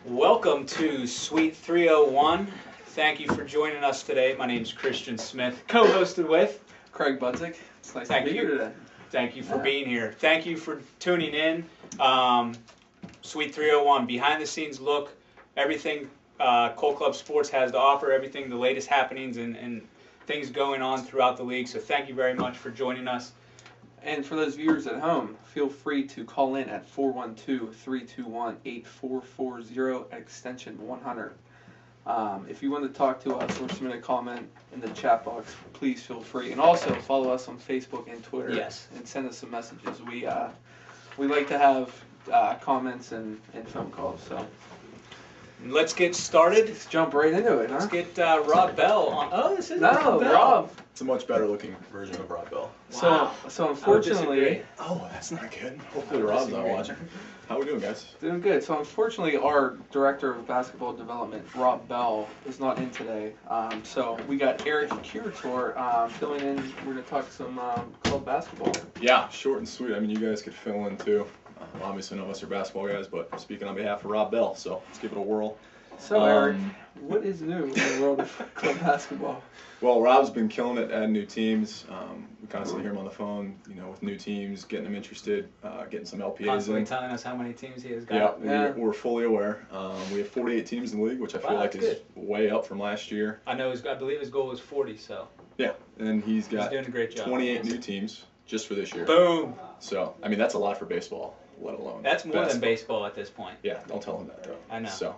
Welcome to Suite 301. Thank you for joining us today. My name is Christian Smith, co-hosted with Craig Budzik. It's nice Thank to be you. here today. Thank you for being here. Thank you for tuning in. Suite 301, behind the scenes look, everything Colt Club Sports has to offer, everything, the latest happenings and things going on throughout the league. So thank you very much for joining us. And for those viewers at home, feel free to call in at 412-321-8440 at extension 100. If you want to talk to us or submit a comment in the chat box, please feel free. And also follow us on Facebook and Twitter. Yes. And send us some messages. We like to have comments and phone calls. So Let's get started. let's jump right into it, Let's huh? get Rob Bell on. Oh, this is No, Rob Bell. Rob. It's a much better looking version of Rob Bell. Wow. So I would unfortunately, disagree. Oh, that's not good. Hopefully I would Rob's not disagree. watching. How we doing, guys? doing good. So unfortunately, our director of basketball development, Rob Bell, is not in today. So we got Eric Curator filling in. We're gonna talk some club basketball. Yeah, short and sweet. I mean, you guys could fill in too. Obviously, none of us are basketball guys, but I'm speaking on behalf of Rob Bell, so let's give it a whirl. So Eric, what is new in the world of club basketball? Well, Rob's been killing it, adding new teams. We constantly hear him on the phone, with new teams, getting them interested, getting some LPAs Constantly in. telling us how many teams he has Yeah, got. we're fully aware. We have 48 teams in the league, which I feel Wow, like that's is way up from last year. I believe his goal was 40. So Yeah, and he's he's got doing a great job. 28 new teams just for this year. Boom. So, I mean, that's a lot for baseball, let alone That's more than basketball. baseball at this point. Yeah, don't tell him that though. I know. So,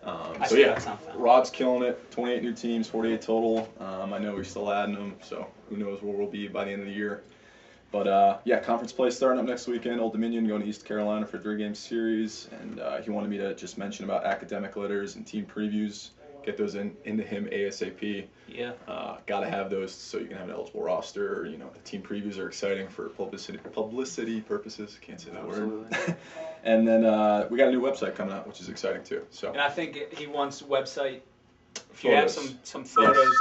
I so still yeah, got something. Rob's killing it. 28 new teams, 48 total. I know we're still adding them, so who knows where we'll be by the end of the year. But yeah, conference play starting up next weekend. Old Dominion going to East Carolina for a 3-game series, and he wanted me to just mention about academic letters and team previews. Get those into him ASAP. Yeah. Got to have those so you can have an eligible roster. The team previews are exciting for publicity purposes. Can't say that word. Absolutely. And then we got a new website coming out, which is exciting too. So And I think he wants website. If you have Photos. some photos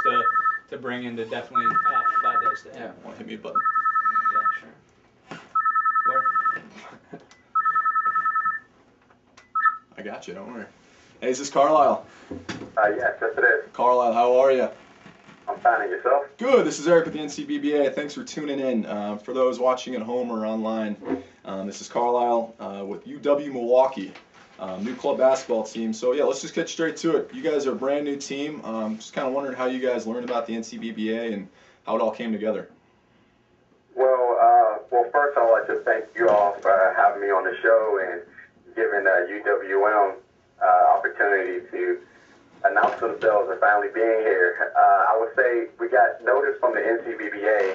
to bring in, to definitely provide those to him. Yeah. want to hit me a button. Yeah, sure. Where? I got you. Don't worry. Hey, is this Carlisle? Yes, it is. Carlisle, how are you? I'm finding yourself. Good. This is Eric with the NCBBA. Thanks for tuning in. For those watching at home or online, this is Carlisle with UW Milwaukee, new club basketball team. So yeah, let's just get straight to it. You guys are a brand new team. Just kind of wondering how you guys learned about the NCBBA and how it all came together. Well, first I'd like to thank you all for having me on the show and giving UWM opportunity to announce themselves and finally being here. I would say we got notice from the NCBBA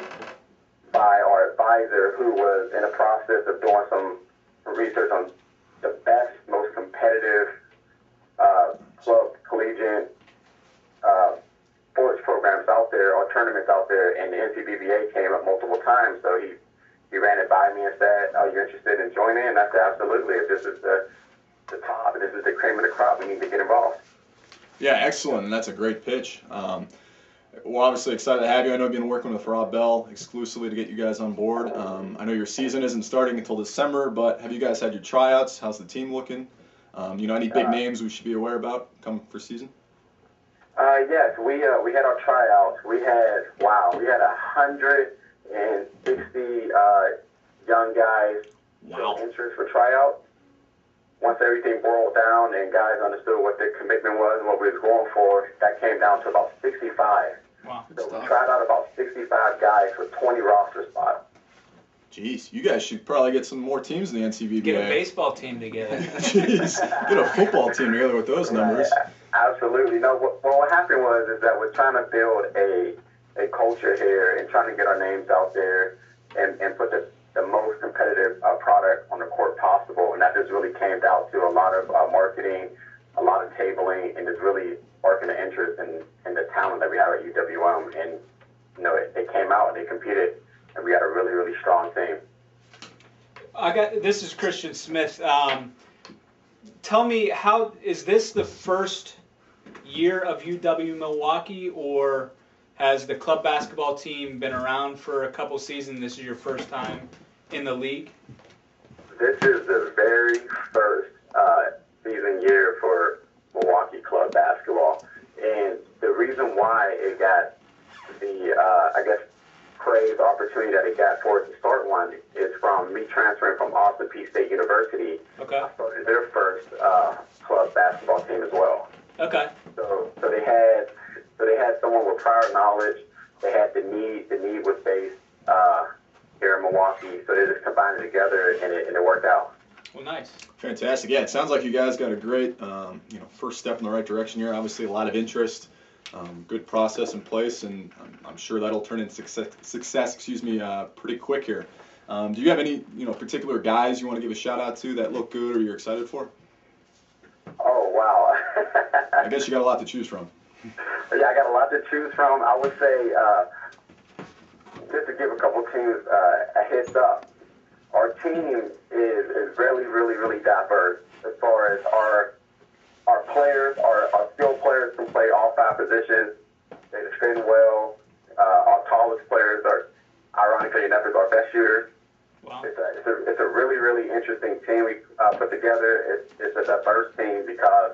by our advisor, who was in the process of doing some research on the best, most competitive club, collegiate sports programs out there or tournaments out there, and the NCBBA came up multiple times. So he ran it by me and said, "Are you interested in joining?" And I said, "Absolutely. If this is the top and this is the cream of the crop, we need to get involved." Yeah, excellent, and that's a great pitch. We're obviously excited to have you. I know you've been working with Rob Bell exclusively to get you guys on board. I know your season isn't starting until December, but have you guys had your tryouts? How's the team looking? Any big names we should be aware about come for season? Yes, we had our tryouts. We had 160 young guys Wow. show interest for tryouts. Once everything boiled down and guys understood what the commitment was and what we was going for, that came down to about 65. Wow. So stuff. we tried out about 65 guys for 20 roster spots. Jeez, you guys should probably get some more teams in the NCBBA. Get a baseball team together. Jeez, get a football team together with those numbers. Right. Absolutely. No, what happened is that we're trying to build a culture here and trying to get our names out there and put the most competitive product on the court possible. And that just really came down to a lot of marketing, a lot of tabling, and just really sparking the interest in the talent that we have at UWM. And, they came out and they competed, and we had a really, really strong team. This is Christian Smith. Tell me, how is this the first year of UW Milwaukee, or has the club basketball team been around for a couple seasons? This is your first time in the league? This is the very first season year for I guess, praise, the opportunity that he got for us to start one is from me transferring from Austin Peay State University. Okay. I started their first club basketball team as well. Okay. So they had someone with prior knowledge. They had the need. The need was based here in Milwaukee. So they just combined it together, and it worked out. Well, nice. Fantastic. Yeah, it sounds like you guys got a great, first step in the right direction here. Obviously, a lot of interest, good process in place, and I'm sure that'll turn into success. Pretty quick here. Do you have any, particular guys you want to give a shout out to that look good or you're excited for? Oh wow! I guess you got a lot to choose from. Yeah, I got a lot to choose from. I would say, just to give a couple teams a heads up, our team is really, really, really diverse as far as our players, our skilled players can play all 5 positions. They defend well. Our tallest players are, ironically enough, our best shooters. Wow. It's a really, really interesting team we put together. It's a diverse team because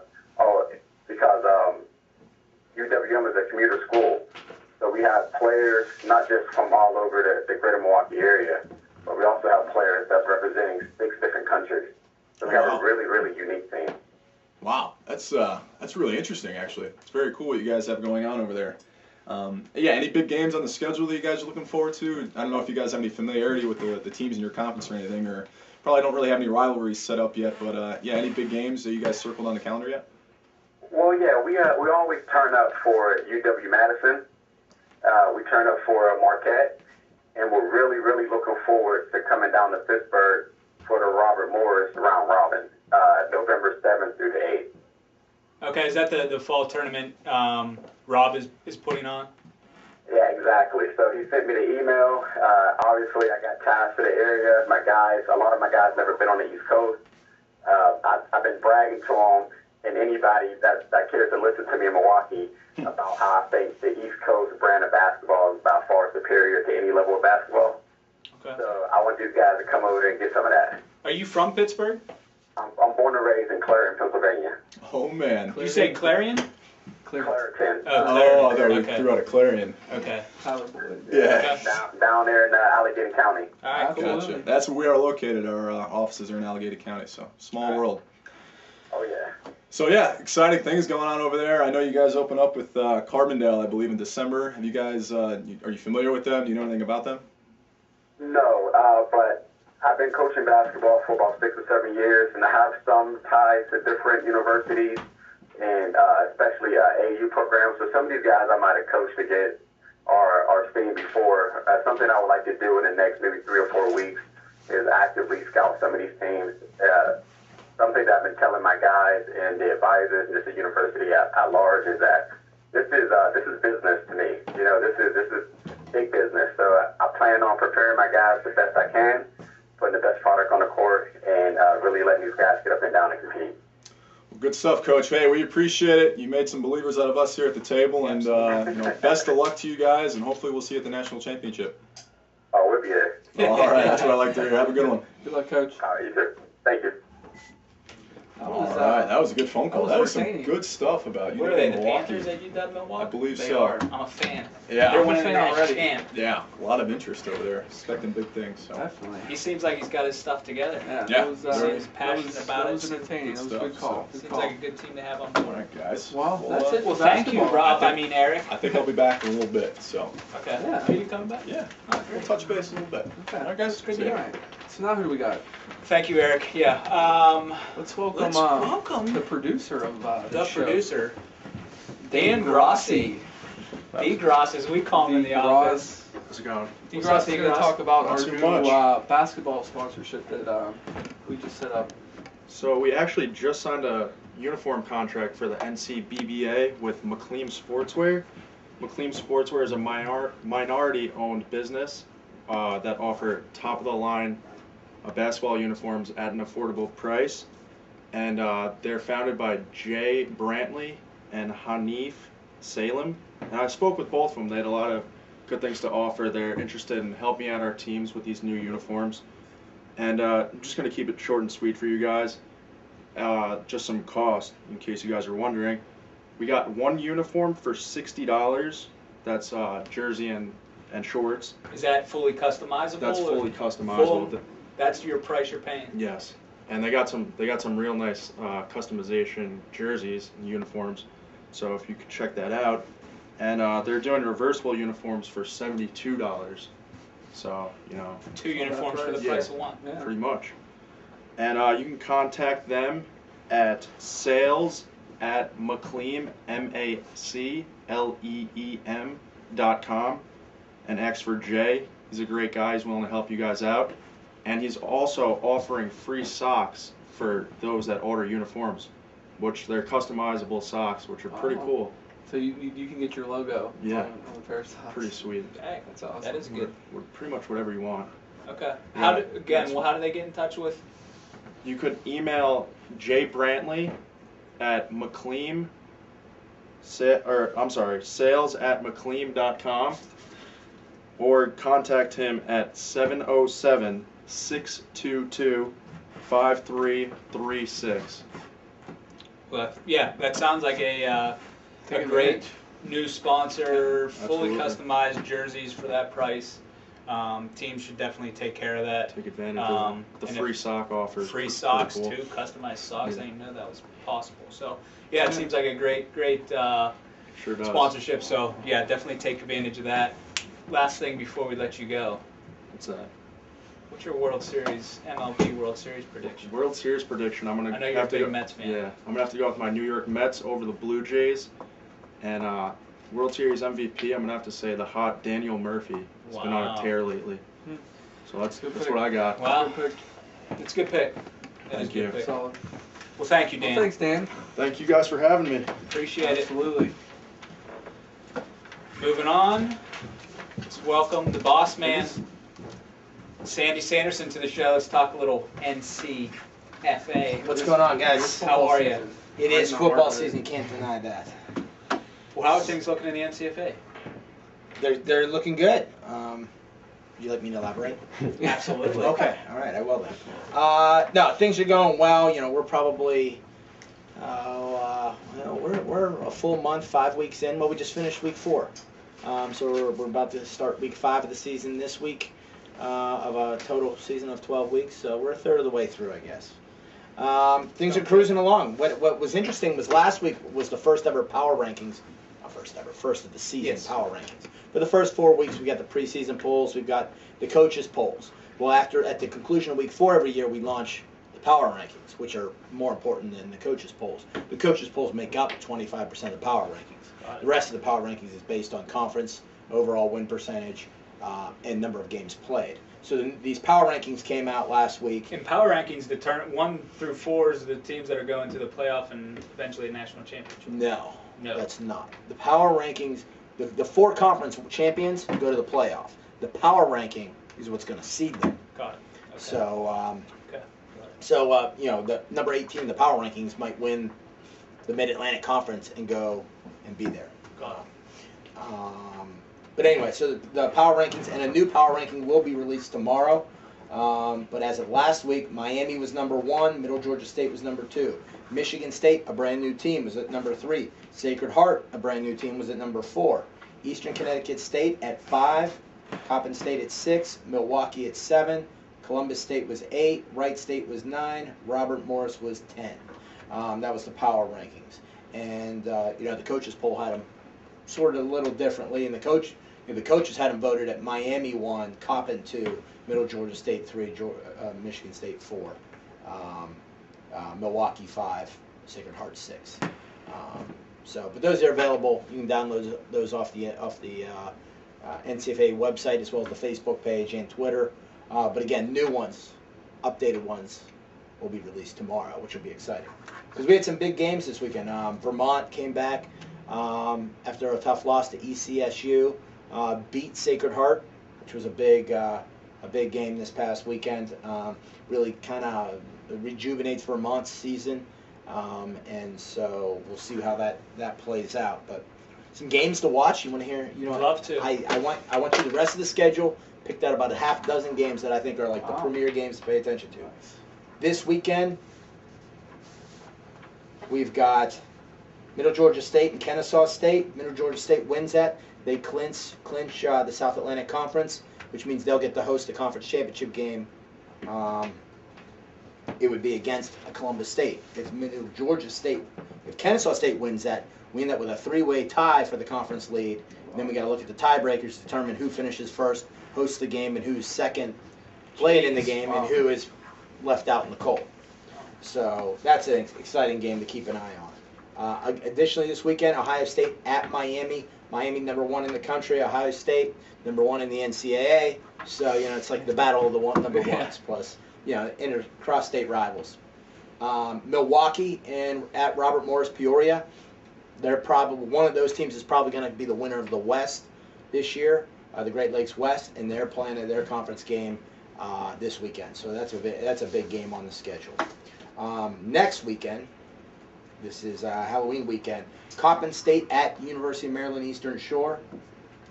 UWM is a commuter school. So we have players not just from all over the greater Milwaukee area, but we also have players that's representing 6 different countries. So we have a really, really unique team. Wow, that's really interesting, actually. It's very cool what you guys have going on over there. Any big games on the schedule that you guys are looking forward to? I don't know if you guys have any familiarity with the teams in your conference or anything, or probably don't really have any rivalries set up yet, but any big games that you guys circled on the calendar yet? Well, yeah, we always turn up for UW-Madison. We turn up for Marquette, and we're really, really looking forward to coming down to Pittsburgh for the Robert Morris round robin, November 7th through the 8th. Okay, is that the fall tournament Rob is putting on? Yeah, exactly. So he sent me the email. Obviously, I got ties to the area. A lot of my guys never been on the East Coast. I've been bragging to them and anybody that cares to listen to me in Milwaukee about how I think the East Coast brand of basketball is by far superior to any level of basketball. Okay. So I want these guys to come over and get some of that. Are you from Pittsburgh? I'm born and raised in Clarion, Pennsylvania. Oh, man. You say Clarion? Clarion. Oh, Oh, I thought Clarion. we threw out a Clarion. Okay. Tyler Boyd. Yeah. Okay. Down there in Allegheny County. All right, cool. Gotcha. That's where we are located. Our offices are in Allegheny County, so small Alright. world. Oh, yeah. So yeah, exciting things going on over there. I know you guys open up with Carbondale, I believe, in December. Have you guys? Are you familiar with them? Do you know anything about them? No, but I've been coaching basketball for about 6 or 7 years, and I have some ties to different universities, and especially AAU programs. So some of these guys I might have coached against or seen before. Something I would like to do in the next maybe 3 or 4 weeks is actively scout some of these teams. Something that I've been telling my guys and the advisors and just the university at large is that this is business to me. This is big business. So I plan on preparing my guys the best I can, putting the best product on the court, and really letting these guys get up and down and compete. Well, good stuff, Coach. Hey, we appreciate it. You made some believers out of us here at the table, and best of luck to you guys, and hopefully we'll see you at the national championship. Oh, we'll be there. All right, that's what I like to hear. Have a good one. Good luck, Coach. All right, you too. Thank you. All right, that was a good phone call. That was some entertaining. good stuff about What are they, the Milwaukee. Panthers at UW Milwaukee? I believe They so. are. I'm a fan. Yeah, They're I'm a winning the fan national already. champ. Yeah, a lot of interest over there. Expecting big things. So. Definitely. He seems like he's got his stuff together. Yeah, Yeah. that was, He seems passionate about that was it. entertaining. That was a Good good call. stuff, Good Seems call. like a good team to have on All board. right, guys. Well, that's it. Well, for thank you, basketball. Rob. I mean, Eric. I think I'll be back in a little bit. So Okay. Yeah. Are you coming back? yeah, Oh, we'll great. touch base a little bit. Okay. All right, guys. Good See to ya. All right. So now who do we got? Thank you, Eric. Yeah. Let's welcome, Let's the welcome producer of the this show. producer, Dan Grossi. D. Gross, as we call him in the D. office. How's it going? D. What's Gross up, is D. going to Gross? talk about Not our too new much. basketball sponsorship that we just set up. So we actually just signed a uniform contract for the NCBBA with McLean Sportswear. McLean Sportswear is a minority-owned business that offer top-of-the-line basketball uniforms at an affordable price. And they're founded by Jay Brantley and Hanif Salem. And I spoke with both of them. They had a lot of good things to offer. They're interested in helping out our teams with these new uniforms. And I'm just going to keep it short and sweet for you guys. Just some cost, in case you guys are wondering. We got one uniform for $60, That's jersey and shorts. Is that fully customizable? That's or fully customizable. full- That's your price you're paying. Yes, and they got some real nice customization jerseys and uniforms. So if you could check that out, and they're doing reversible uniforms for $72. So Two uniforms for the Yeah. price of one. Yeah. pretty much. And you can contact them at sales@macleem MACLEEM.com and ask for Jay. He's a great guy. He's willing to help you guys out. And he's also offering free socks for those that order uniforms, which they're customizable socks, which are pretty Wow. cool. So you can get your logo Yeah. on a pair of socks. Pretty sweet. Dang, That's awesome. that is good. Pretty much whatever you want. Okay. Yeah, How do they get in touch with? You could email Jay Brantley at McLeam, sales@McLeam.com, or contact him at 707-622-5336. Well, yeah, that sounds like a Take great advantage. new sponsor, fully Absolutely. customized jerseys for that price. Teams should definitely take care of that. Take advantage Um, of the and free sock offers. Free Pretty socks cool. too, customized socks. Yeah. I didn't know that was possible. So yeah, it seems like a great Sure does. sponsorship. So yeah, definitely take advantage of that. Last thing before we let you go, What's that? what's your World Series MLB World Series prediction? World Series prediction. I'm gonna I know you're a have to big go, Mets fan. Yeah, I'm gonna have to go with my New York Mets over the Blue Jays, and World Series MVP. I'm gonna have to say the hot Daniel Murphy. He's been on Wow. a tear lately. Hmm. So that's Good that's pick. what I got. Wow, Good pick. it's a good pick. That is a Thank good you. pick. Solid. Well, thank you, Well, Dan. thanks, Dan. Thank you guys for having me. Appreciate it. Absolutely. Moving on, let's welcome the boss man, Sandy Sanderson, to the show. Let's talk a little NCFA. What's going on, guys? How are you? It is football season, can't deny that. Well, how are things looking in the NCFA? They're looking good. Would you like me to elaborate? Absolutely. Okay, all right, I will then. No, things are going well. We're probably, we're a full month, 5 weeks in. Well, we just finished week 4. So we're about to start week 5 of the season this week, of a total season of 12 weeks. So we're a third of the way through, I guess. Things are cruising along. What was interesting was last week was the first ever power rankings. Not first ever, first of the season Yes. power rankings. For the first 4 weeks, we got the preseason polls. We've got the coaches' polls. Well, at the conclusion of week 4 every year, we launch the power rankings, which are more important than the coaches' polls. The coaches' polls make up 25% of the power rankings. The rest of the power rankings is based on conference, overall win percentage, and number of games played. So these power rankings came out last week. In power rankings, the 1 through 4 is the teams that are going to the playoff and eventually a national championship. No, No. that's not. The power rankings, the 4 conference champions go to the playoff. The power ranking is what's going to seed them. Got it. Okay. So, Okay. the number 18 in the power rankings might win the Mid-Atlantic Conference and go and be there. Got it. But anyway, so the power rankings and a new power ranking will be released tomorrow. But as of last week, Miami was number 1, Middle Georgia State was number 2. Michigan State, a brand new team, was at number 3. Sacred Heart, a brand new team, was at number 4. Eastern Connecticut State at 5. Coppin State at 6. Milwaukee at 7. Columbus State was 8. Wright State was 9. Robert Morris was 10. That was the power rankings. And, the coaches poll had them sorted a little differently. And the coaches had them voted at Miami 1, Coppin 2, Middle Georgia State 3, Michigan State 4, Milwaukee 5, Sacred Heart 6. But those are available. You can download those off the NCFA website as well as the Facebook page and Twitter. But again, new ones, updated ones, will be released tomorrow, which will be exciting. Because we had some big games this weekend. Vermont came back after a tough loss to ECSU, beat Sacred Heart, which was a big game this past weekend. Really kind of rejuvenates Vermont's season, and so we'll see how that plays out. But some games to watch. You want to hear? I'd love to. I went through the rest of the schedule, picked out about a half dozen games that I think are like the premier games to pay attention to. This weekend, we've got Middle Georgia State and Kennesaw State. Middle Georgia State wins that. They clinch the South Atlantic Conference, which means they'll get to host the conference championship game. It would be against Columbus State. If Middle Georgia State, if Kennesaw State wins that, we end up with a three-way tie for the conference lead. And then we got to look at the tiebreakers to determine who finishes first, hosts the game, and who's second, played in the game, and who is left out in the cold. So that's an exciting game to keep an eye on. Additionally, this weekend, Ohio State at Miami. Miami #1 in the country. Ohio State #1 in the NCAA. So it's like the battle of the number ones plus cross-state rivals. Milwaukee and at Robert Morris Peoria. They're probably one of those teams is probably going to be the winner of the West this year, the Great Lakes West, and they're playing their conference game this weekend. So that's a big game on the schedule. Next weekend, this is Halloween weekend. Coppin State at University of Maryland Eastern Shore.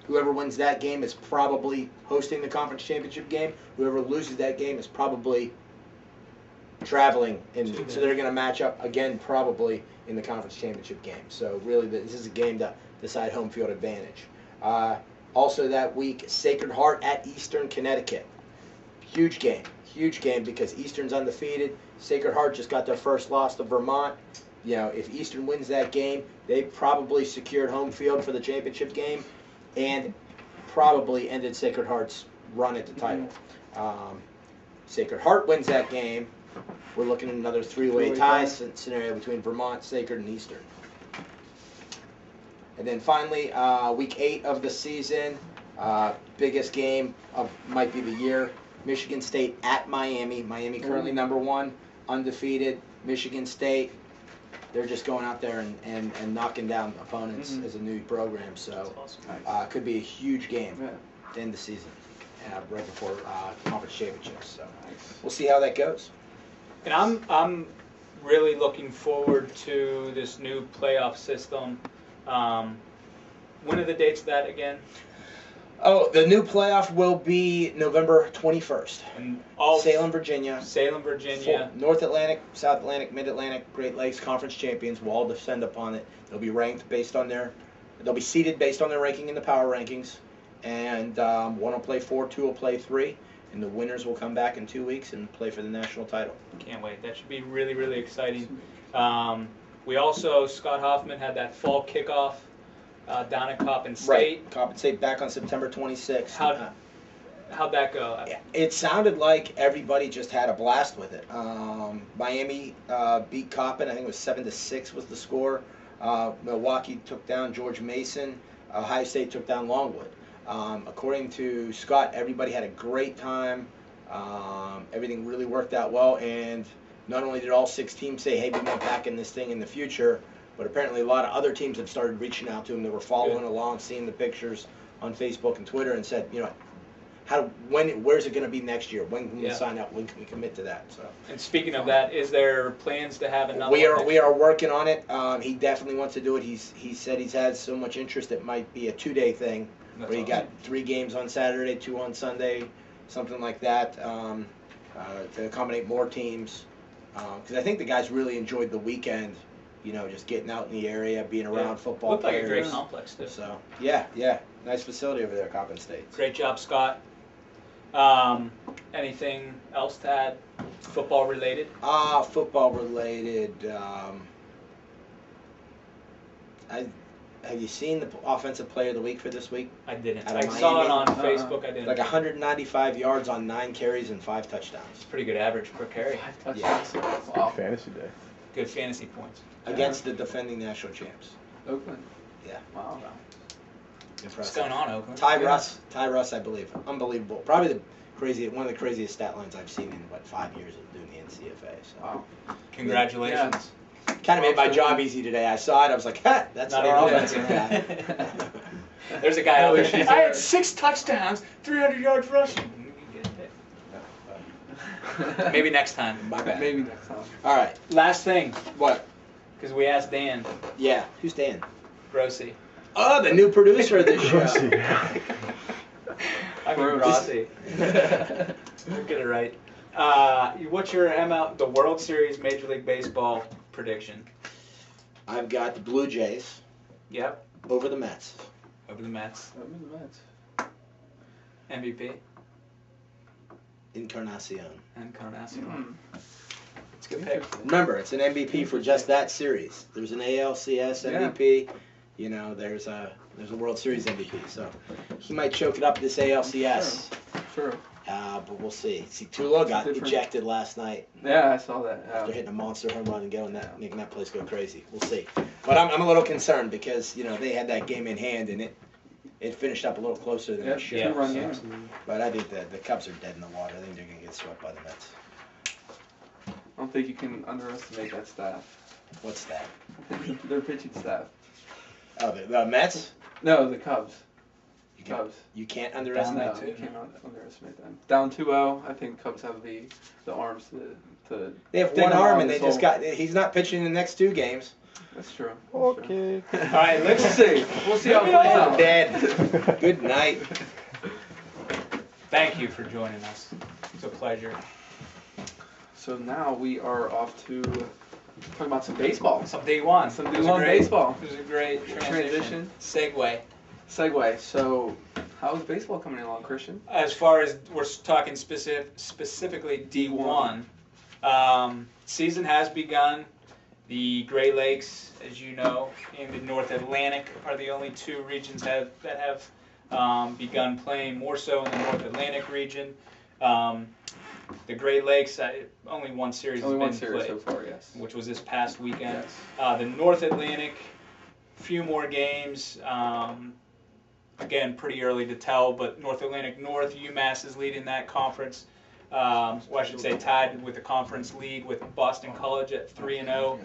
Whoever wins that game is probably hosting the conference championship game. Whoever loses that game is probably traveling, so they're going to match up again probably in the conference championship game. So really, this is a game to decide home field advantage. Also that week, Sacred Heart at Eastern Connecticut. Huge game because Eastern's undefeated. Sacred Heart just got their first loss to Vermont. If Eastern wins that game, they probably secured home field for the championship game and probably ended Sacred Heart's run at the title. Sacred Heart wins that game. We're looking at another three-way tie scenario between Vermont, Sacred, and Eastern. And then finally, week 8 of the season, biggest game might be the year. Michigan State at Miami. Miami currently #1, undefeated. Michigan State, they're just going out there and knocking down opponents as a new program. So could be a huge game to end the season, right before conference championships. So we'll see how that goes. And I'm really looking forward to this new playoff system. When are the dates of that again? Oh, the new playoff will be November 21st. And all Salem, Virginia. North Atlantic, South Atlantic, Mid-Atlantic, Great Lakes Conference champions will all descend upon it. They'll be ranked based on they'll be seeded based on their ranking in the power rankings. And one will play 4, 2 will play 3. And the winners will come back in 2 weeks and play for the national title. Can't wait. That should be really, really exciting. We also, Scott Hoffman had that fall kickoff down at Coppin State. Right. Coppin State back on September 26th. How'd that go? It sounded like everybody just had a blast with it. Miami beat Coppin. I think it was 7-6 was the score. Milwaukee took down George Mason. Ohio State took down Longwood. According to Scott, everybody had a great time. Everything really worked out well, and not only did all 6 teams say, hey, we want back in this thing in the future, but apparently a lot of other teams have started reaching out to them that were following along, seeing the pictures on Facebook and Twitter, and said, where's it going to be next year? When can we sign up? When can we commit to that? So. And speaking of that, is there plans to have another? We are working on it. He definitely wants to do it. He said he's had so much interest it might be a 2-day thing. That's where you awesome. got 3 games on Saturday, 2 on Sunday, something like that, to accommodate more teams. Because I think the guys really enjoyed the weekend, just getting out in the area, being around football Looked like players. a great complex, too. So, yeah, nice facility over there at Coppin State. Great job, Scott. Anything else to add, football related? Football related. Have you seen the offensive player of the week for this week? I didn't. Out of I saw it Miami? on Facebook. I didn't. Like 195 yards on 9 carries and 5 touchdowns. It's pretty good average per carry. 5 touchdowns. Wow. Fantasy day. Good fantasy points. Against the defending national champs. Oakland. Yeah. Wow. What's Impressive. going on, Oakland? Ty Russ, I believe. Unbelievable. Probably one of the craziest stat lines I've seen in 5 years of doing the NCFA. So. Wow. Congratulations. Kind of made my job easy today. I saw it. I was like, ha, that's Not our even offensive guy. There's a guy out there. she's I there. had 6 touchdowns, 300 yards rushing. Maybe next time. My bad. Maybe next time. All right. Last thing, What? because we asked Dan Yeah. Who's Dan? Grossi. Oh, the new producer of this show. I mean Grossi. We'll get it right. What's your the World Series Major League Baseball prediction? I've got the Blue Jays Yep. over the Mets. Over the Mets. I'm in the Mets. MVP. Encarnacion. Encarnacion. It's a good pick. Remember, it's an MVP for just that series. There's an ALCS MVP. You know, there's a World Series MVP. So he might choke it up this ALCS. Sure. But we'll see. See, Tulo got Different. ejected last night Yeah, I saw that. after hitting a monster home run and making that place go crazy. We'll see. But I'm a little concerned because, you know, they had that game in hand and it finished up a little closer than it should. Yeah. Two-run So- game. But I think the Cubs are dead in the water. I think they're going to get swept by the Mets. I don't think you can underestimate that staff. What's that? Their pitching staff. Oh, the Mets? No, the Cubs. You, can, Cubs. you can't No, underestimate too. you cannot underestimate them. Down 2-0, I think Cubs have the arms to. They have dig one them arm out and of they the just hole. got. He's not pitching in the next 2 games. That's true. Okay. All right, We'll see. We'll see how it plays out. Dead. Good night. Thank you for joining us. It's a pleasure. So now we are off to talk about some baseball. Some D1. Some It was a D1 great- baseball. It was a great Transition. Segue. Segue. So, how's baseball coming along, Christian? As far as we're talking specifically D1, season has begun. The Great Lakes, as you know, and the North Atlantic are the only 2 regions that have begun playing, more so in the North Atlantic region. The Great Lakes, only one series Only has one been series played, so far, yes. which was this past weekend. Yes. The North Atlantic, few more games. Again, pretty early to tell, but North Atlantic North, UMass is leading that conference. Well, I should say tied with the conference lead with Boston College at 3-0.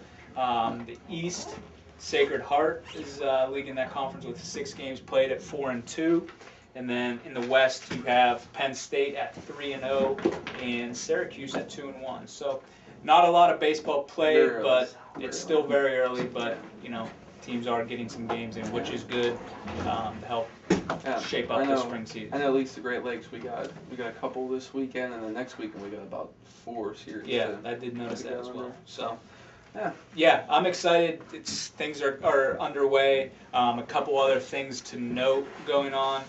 The East, Sacred Heart is leading that conference with 6 games played at 4-2. And then in the West, you have Penn State at 3-0 and Syracuse at 2-1. So not a lot of baseball played, Very early. but Very it's early. still very early. But you know, teams are getting some games in, which is good to help Yeah. shape I up the know. spring season. I know at least the Great Lakes, we got a couple this weekend, and then next weekend we got about 4 series. Yeah, to- I did notice to that go as in well. there. So, Yeah. yeah, I'm excited. Things are underway. A couple other things to note going on.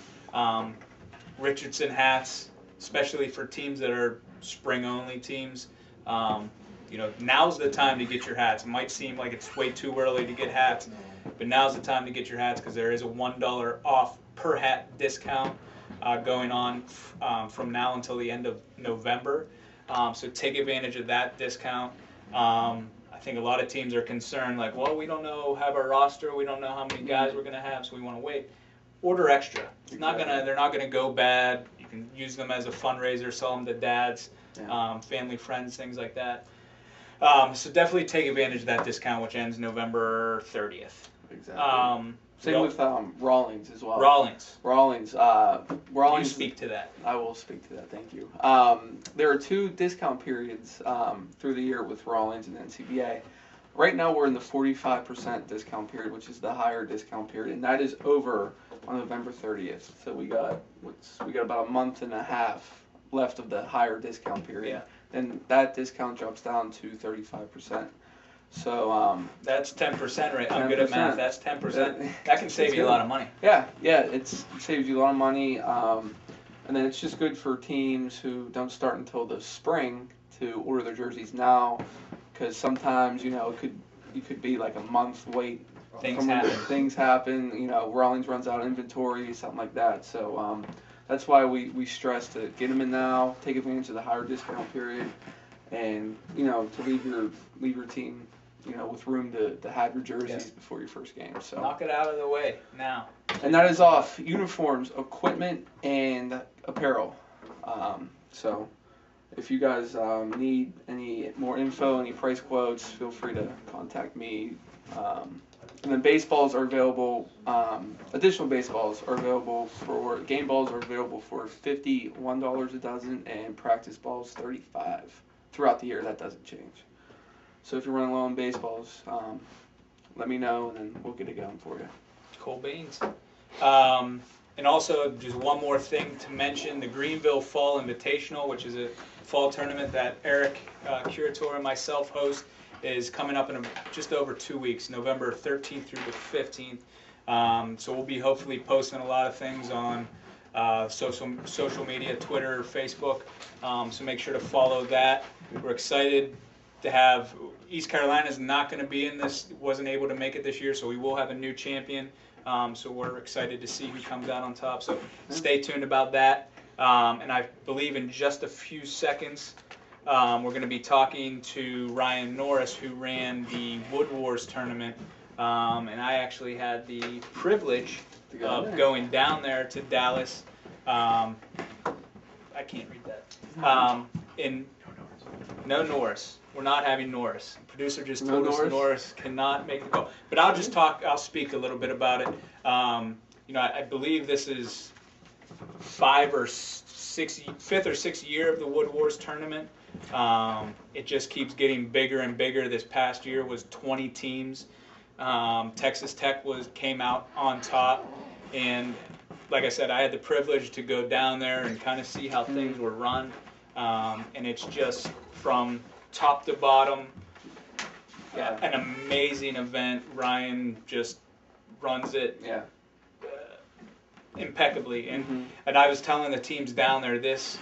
Richardson hats, especially for teams that are spring-only teams. You know, now's the time to get your hats. It might seem like it's way too early to get hats, but now's the time to get your hats because there is a $1 off per hat discount going on from now until the end of November. So take advantage of that discount. I think a lot of teams are concerned, like, well, we don't have our roster, we don't know how many guys we're gonna have, so we want to wait. Order extra. It's not gonna, they're not gonna go bad. You can use them as a fundraiser, sell them to dads, family, friends, things like that. So definitely take advantage of that discount, which ends November 30th. Exactly. Same with Rawlings as well. Rawlings. Rawlings. You Rawlings. speak to that. I will speak to that. Thank you. There are 2 discount periods through the year with Rawlings and NCBA. Right now we're in the 45% discount period, which is the higher discount period, and that is over on November 30th. So we got about a month and a half left of the higher discount period, and that discount drops down to 35%. So That's 10%, right? I'm good at 10%. math. That's 10%. That can save you a lot of money. yeah, it saves you a lot of money, and then it's just good for teams who don't start until the spring to order their jerseys now, because sometimes you could be like a month wait. Things from when happen. Things happen. You know, Rawlings runs out of inventory, something like that. So that's why we stress to get them in now, take advantage of the higher discount period, and to leave your team with room to have your jerseys before your first game. So Knock it out of the way now. and that is off uniforms, equipment, and apparel. So if you guys need any more info, any price quotes, feel free to contact me. And then baseballs are available. Additional baseballs are available game balls are available for $51 a dozen, and practice balls $35 throughout the year. That doesn't change. So if you're running low on baseballs, let me know, and then we'll get it going for you. Cool beans. And also, just one more thing to mention, the Greenville Fall Invitational, which is a fall tournament that Eric Curator and myself host, is coming up in just over 2 weeks, November 13th through the 15th. So we'll be hopefully posting a lot of things on social media, Twitter, Facebook. So make sure to follow that. We're excited to have East Carolina's not going to be in this, wasn't able to make it this year, so we will have a new champion. So we're excited to see who comes out on top. So stay tuned about that. And I believe in just a few seconds, we're going to be talking to Ryan Norris, who ran the Wood Wars tournament. And I actually had the privilege of going down there to Dallas. I can't read that. No Norris. We're not having Norris. Producer just told us Norris cannot make the call. But I'll speak a little bit about it. I believe this is fifth or sixth year of the Wood Wars tournament. It just keeps getting bigger and bigger. This past year was 20 teams. Texas Tech came out on top, and like I said, I had the privilege to go down there and kind of see how things were run, and it's just from top to bottom, an amazing event. Ryan just runs it impeccably, and I was telling the teams down there, this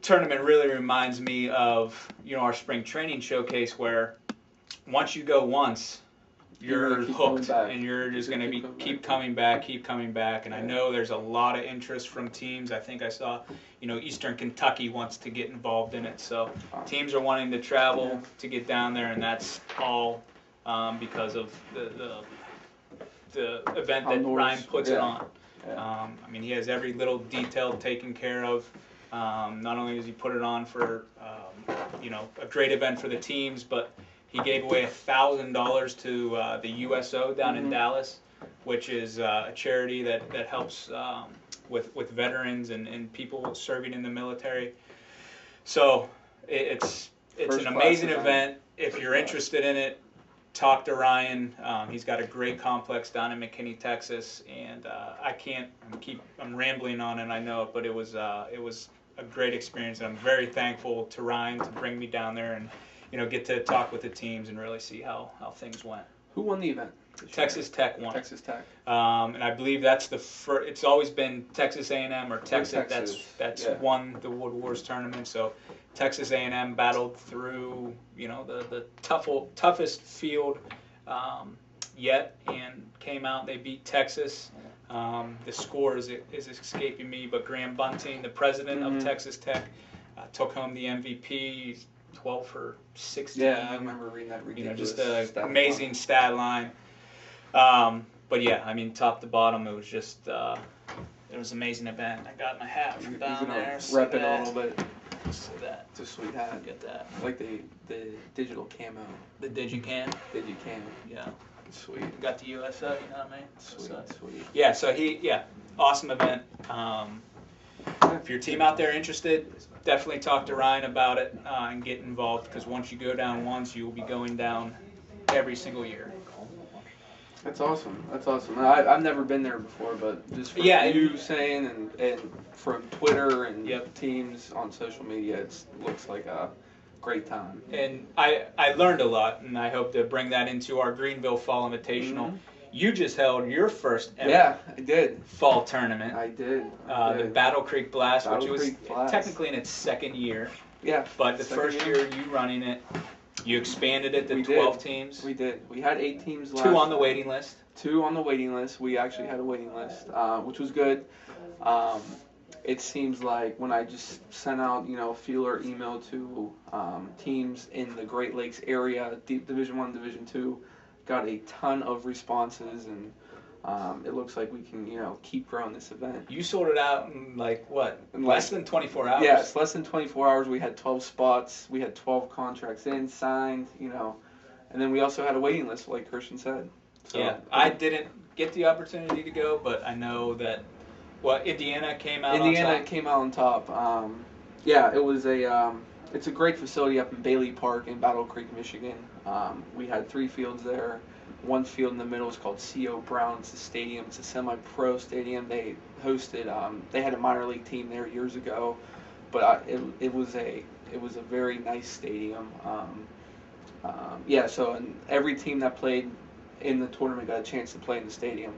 tournament really reminds me of our spring training showcase, where once you go once, you're hooked, and you're just going to keep coming back. And I know there's a lot of interest from teams. I think I saw, Eastern Kentucky wants to get involved in it. So teams are wanting to travel to get down there, and that's all because of the event that Ryan puts it on. He has every little detail taken care of. Not only does he put it on for, a great event for the teams, but he gave away $1,000 to the USO down in Dallas, which is a charity that helps with veterans and people serving in the military. So it's an amazing event. If you're interested in it, talk to Ryan. He's got a great complex down in McKinney, Texas, and I'm rambling on it, I know it, but it was a great experience, and I'm very thankful to Ryan to bring me down there and get to talk with the teams and really see how things went. Who won the event? Texas Tech won. Texas Tech. And I believe that's the first. It's always been Texas A&M or Texas. That's won the Wood Wars tournament. So Texas A&M battled through the toughest field yet and came out. They beat Texas. The score is escaping me, but Graham Bunting, the president of Texas Tech, took home the MVP. 12 for 16. Yeah, I remember reading that. Just an amazing stat line. But yeah, top to bottom, it was just it was an amazing event. I got my hat from down there. Rep it a little bit. See that? It's a sweet hat. Get that. I like the digital camo. The Digicam. Digicam. Yeah. Sweet. Got the USO. You know what I mean? Sweet. Yeah. So awesome event. If your team out there interested, definitely talk to Ryan about it and get involved, because once you go down once, you will be going down every single year. That's awesome. I've never been there before, but just from you saying and from Twitter and teams on social media, it looks like a great time. And I learned a lot, and I hope to bring that into our Greenville Fall Invitational. You just held your first ever I did. fall tournament. I did. The Battle Creek Blast, which was Blast. technically in its second year. Yeah. But the first year you running it, you expanded it to 12 teams. We did. We had 8 teams last 2 on the waiting list. 2 on the waiting list. We actually had a waiting list, which was good. It seems like when I just sent out, a feeler email to teams in the Great Lakes area, Division 1, Division 2, got a ton of responses, and it looks like we can, keep growing this event. You sold it out in less than 24 hours? Yes, less than 24 hours. We had 12 spots. We had 12 contracts signed, and then we also had a waiting list, like Christian said. So, yeah, I didn't get the opportunity to go, but I know that Indiana came out on top. Came out on top. It was it's a great facility up in Bailey Park in Battle Creek, Michigan. We had 3 fields there. One field in the middle is called C.O. Brown. It's a stadium. It's a semi-pro stadium. They hosted. They had a minor league team there years ago, but it was a very nice stadium. Yeah, so and every team that played in the tournament got a chance to play in the stadium.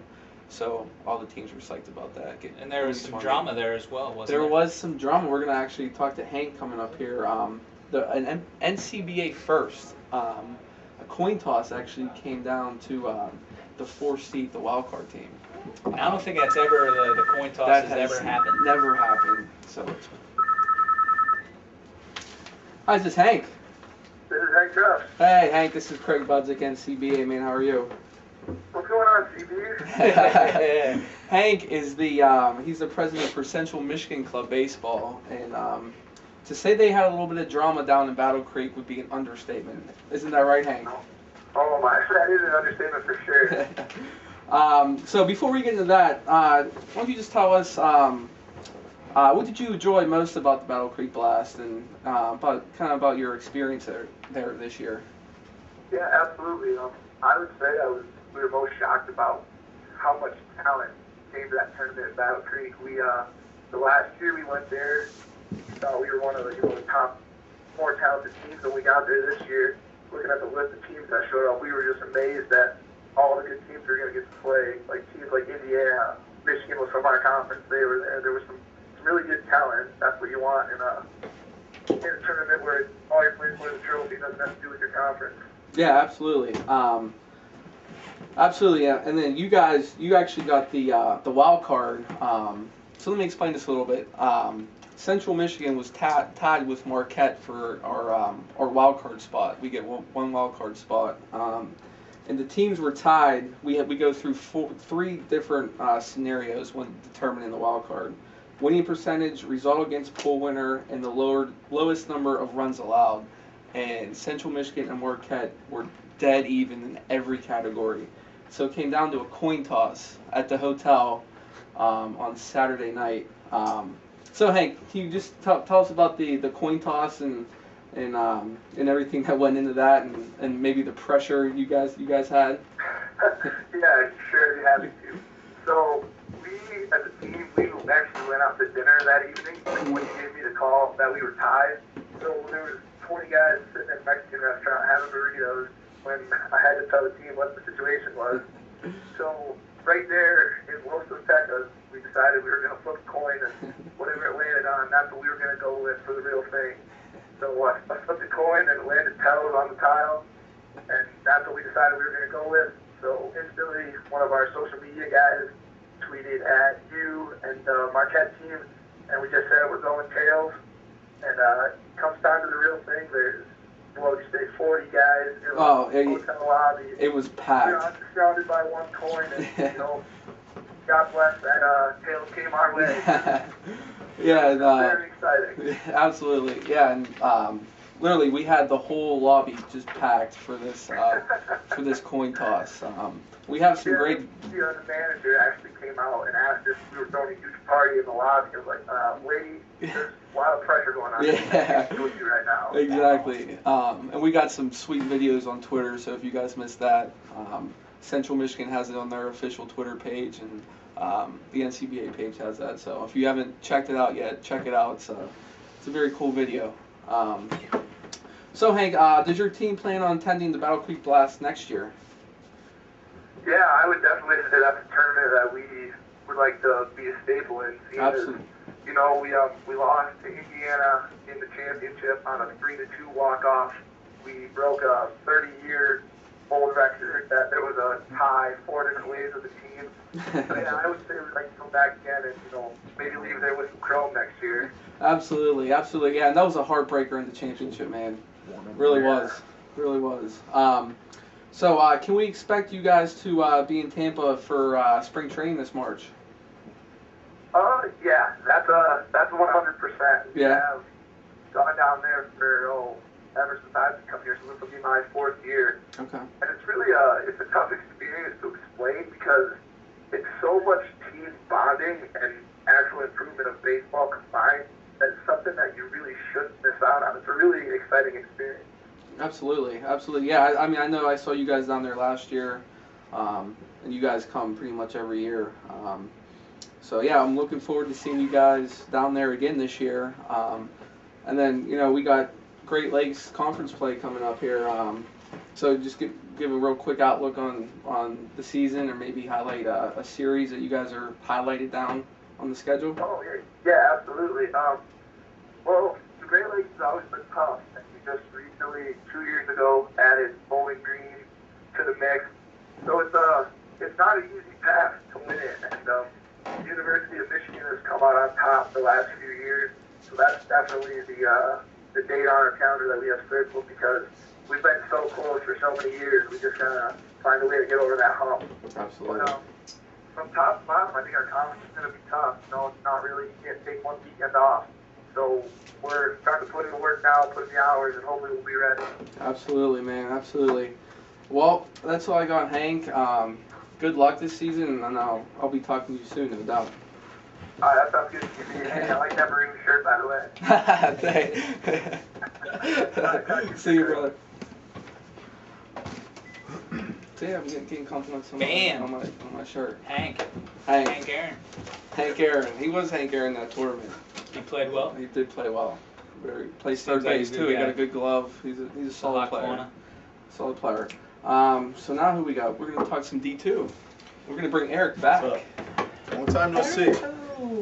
So all the teams were psyched about that. And there was some drama there as well, wasn't there? There was some drama. We're going to actually talk to Hank coming up here. An NCBA first. A coin toss actually came down to the 4th seed, the wild card team. I don't think that's ever the coin toss That has ever happened. Never happened. So. Hi, this is Hank. This is Hank Gruff. Hey, Hank. This is Craig Budzik, NCBA man. How are you? What's going on, CB? Hank is he's the president for Central Michigan Club Baseball, and to say they had a little bit of drama down in Battle Creek would be an understatement. Isn't that right, Hank? Oh my, that is an understatement for sure. So before we get into that, why don't you just tell us what did you enjoy most about the Battle Creek Blast, and about your experience there this year? Yeah, absolutely. I would say we were most shocked about how much talent came to that tournament at Battle Creek. The last year we went there, we were one of the top more talented teams, and we got there this year. Looking at the list of teams that showed up, we were just amazed that all the good teams were going to get to play. Like teams like Indiana, Michigan was from our conference. They were there. There was some really good talent. That's what you want in a tournament where all you're playing for is a trophy. Doesn't have to do with your conference. Yeah, absolutely. Absolutely, yeah. And then you actually got the wild card. So let me explain this a little bit. Central Michigan was tied with Marquette for our wild card spot. We get one wild card spot, and the teams were tied. We go through three different scenarios when determining the wild card: winning percentage, result against pool winner, and the lowest number of runs allowed. And Central Michigan and Marquette were dead even in every category. So it came down to a coin toss at the hotel on Saturday night. So Hank, can you just tell us about the coin toss and everything that went into that, and maybe the pressure you guys had? Yeah, sure, be happy to. So we, as a team, we actually went out to dinner that evening when you gave me the call that we were tied. So there was 20 guys sitting in a Mexican restaurant having burritos when I had to tell the team what the situation was. So right there in Los Aztecas, we decided we were going to flip a coin, and whatever it landed on, that's what we were going to go with for the real thing. So I flipped the coin, and it landed tails on the tile, and that's what we decided we were going to go with. So instantly, one of our social media guys tweeted at you and the Marquette team, and we just said we're going tails. And it comes down to the real thing. There's, well, you say 40 guys in the hotel lobby. It was packed. Surrounded by one coin, and God bless that tails came our way. Yeah, and, very exciting. Absolutely, yeah, and literally we had the whole lobby just packed for this coin toss. We have some great. The manager actually came out and asked if we were throwing a huge party in the lobby. I was like, lady, there's a lot of pressure going on. Yeah, with you right now. Exactly. And we got some sweet videos on Twitter. So if you guys missed that, Central Michigan has it on their official Twitter page, and the NCBA page has that. So if you haven't checked it out yet, check it out. It's a very cool video. So Hank, does your team plan on attending the Battle Creek Blast next year? Yeah, I would definitely say that's a tournament that we would like to be a staple in. Absolutely. We lost to Indiana in the championship on a 3-2 walk-off. We broke a 30-year-old record that there was a tie 4 different ways of the team. So yeah, I would say we'd like to come back again and maybe leave there with some chrome next year. Absolutely. Yeah, and that was a heartbreaker in the championship, man. Really was. So can we expect you guys to be in Tampa for spring training this March? Yeah, that's 100%. Yeah. We have gone down there for ever since I've come here, so this will be my 4th year. Okay. And it's really it's a tough experience to explain because it's so much team bonding and actual improvement of baseball combined that it's something that you really shouldn't miss out on. It's a really exciting experience. Absolutely. Yeah, I mean, I know I saw you guys down there last year, and you guys come pretty much every year. So yeah, I'm looking forward to seeing you guys down there again this year. And then we got Great Lakes Conference play coming up here. So just give a real quick outlook on the season, or maybe highlight a series that you guys are highlighted down on the schedule. Oh, yeah, absolutely. Well, the Great Lakes has always been tough, and we just recently, 2 years ago, added Bowling Green to the mix. So it's not an easy path to win it, and the University of Michigan has come out on top the last few years. So that's definitely the date on our calendar that we have circled, because we've been so close for so many years. We just gotta find a way to get over that hump. Absolutely. But from top to bottom, I think our conference is going to be tough. It's not really, you can't take one weekend off. So we're starting to put in the work now, put in the hours, and hopefully we'll be ready. Absolutely, man. Absolutely. Well, that's all I got, Hank. Good luck this season, and I'll be talking to you soon, no doubt. All right, that sounds good to me. Hey, I like that maroon shirt, by the way. See you, brother. So yeah, I'm getting compliments on my shirt. Hank Hank Aaron. Hank Aaron. He was Hank Aaron that tournament. He played well. He did play well. Plays Seems third like base a good too. He got guy. a good glove. He's a solid Hot player. corner. Solid player. So now who we got? We're gonna talk some D2. We're gonna bring Eric back. What's up? Long time no see.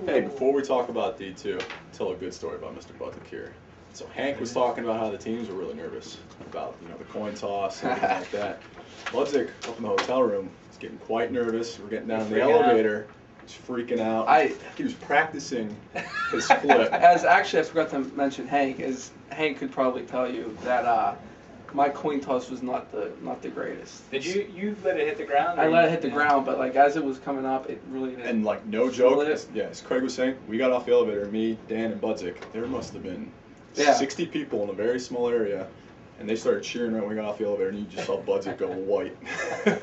Hey, before we talk about D2, tell a good story about Mr. Budzik here. So Hank was talking about how the teams were really nervous about, the coin toss and everything like that. Budzik up in the hotel room was getting quite nervous. We're getting down in the Freaking out. elevator. He's freaking out. He was practicing his flip. I forgot to mention Hank. Hank could probably tell you that my coin toss was not the greatest. Did you let it hit the ground? I or let you- it hit the yeah. ground, but like as it was coming up, it really didn't. And like no joke, Split it. as Craig was saying, we got off the elevator, me, Dan, and Budzik. There must have been Yeah. 60 people in a very small area, and they started cheering right when we got off the elevator, and you just saw Budzik go white.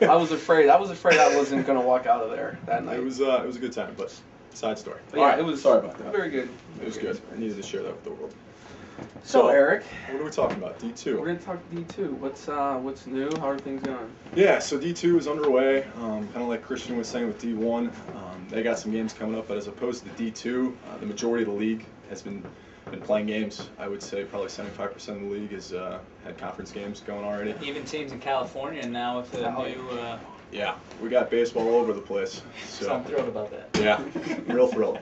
I was afraid I wasn't gonna walk out of there that night. It was a good time, but side story. But yeah, All right, it was sorry about that. very good. It was good. I needed to share that with the world. So Eric, What are we talking about? we're D2. gonna talk D2. What's new? How are things going? Yeah, so D2 is underway. Kind of like Christian was saying with D1, they got some games coming up, but as opposed to D2, the majority of the league has been playing games. I would say probably 75% of the league has had conference games going already. Even teams in California now with the new. Yeah, we got baseball all over the place. So I'm thrilled about that. Yeah, real thrilled.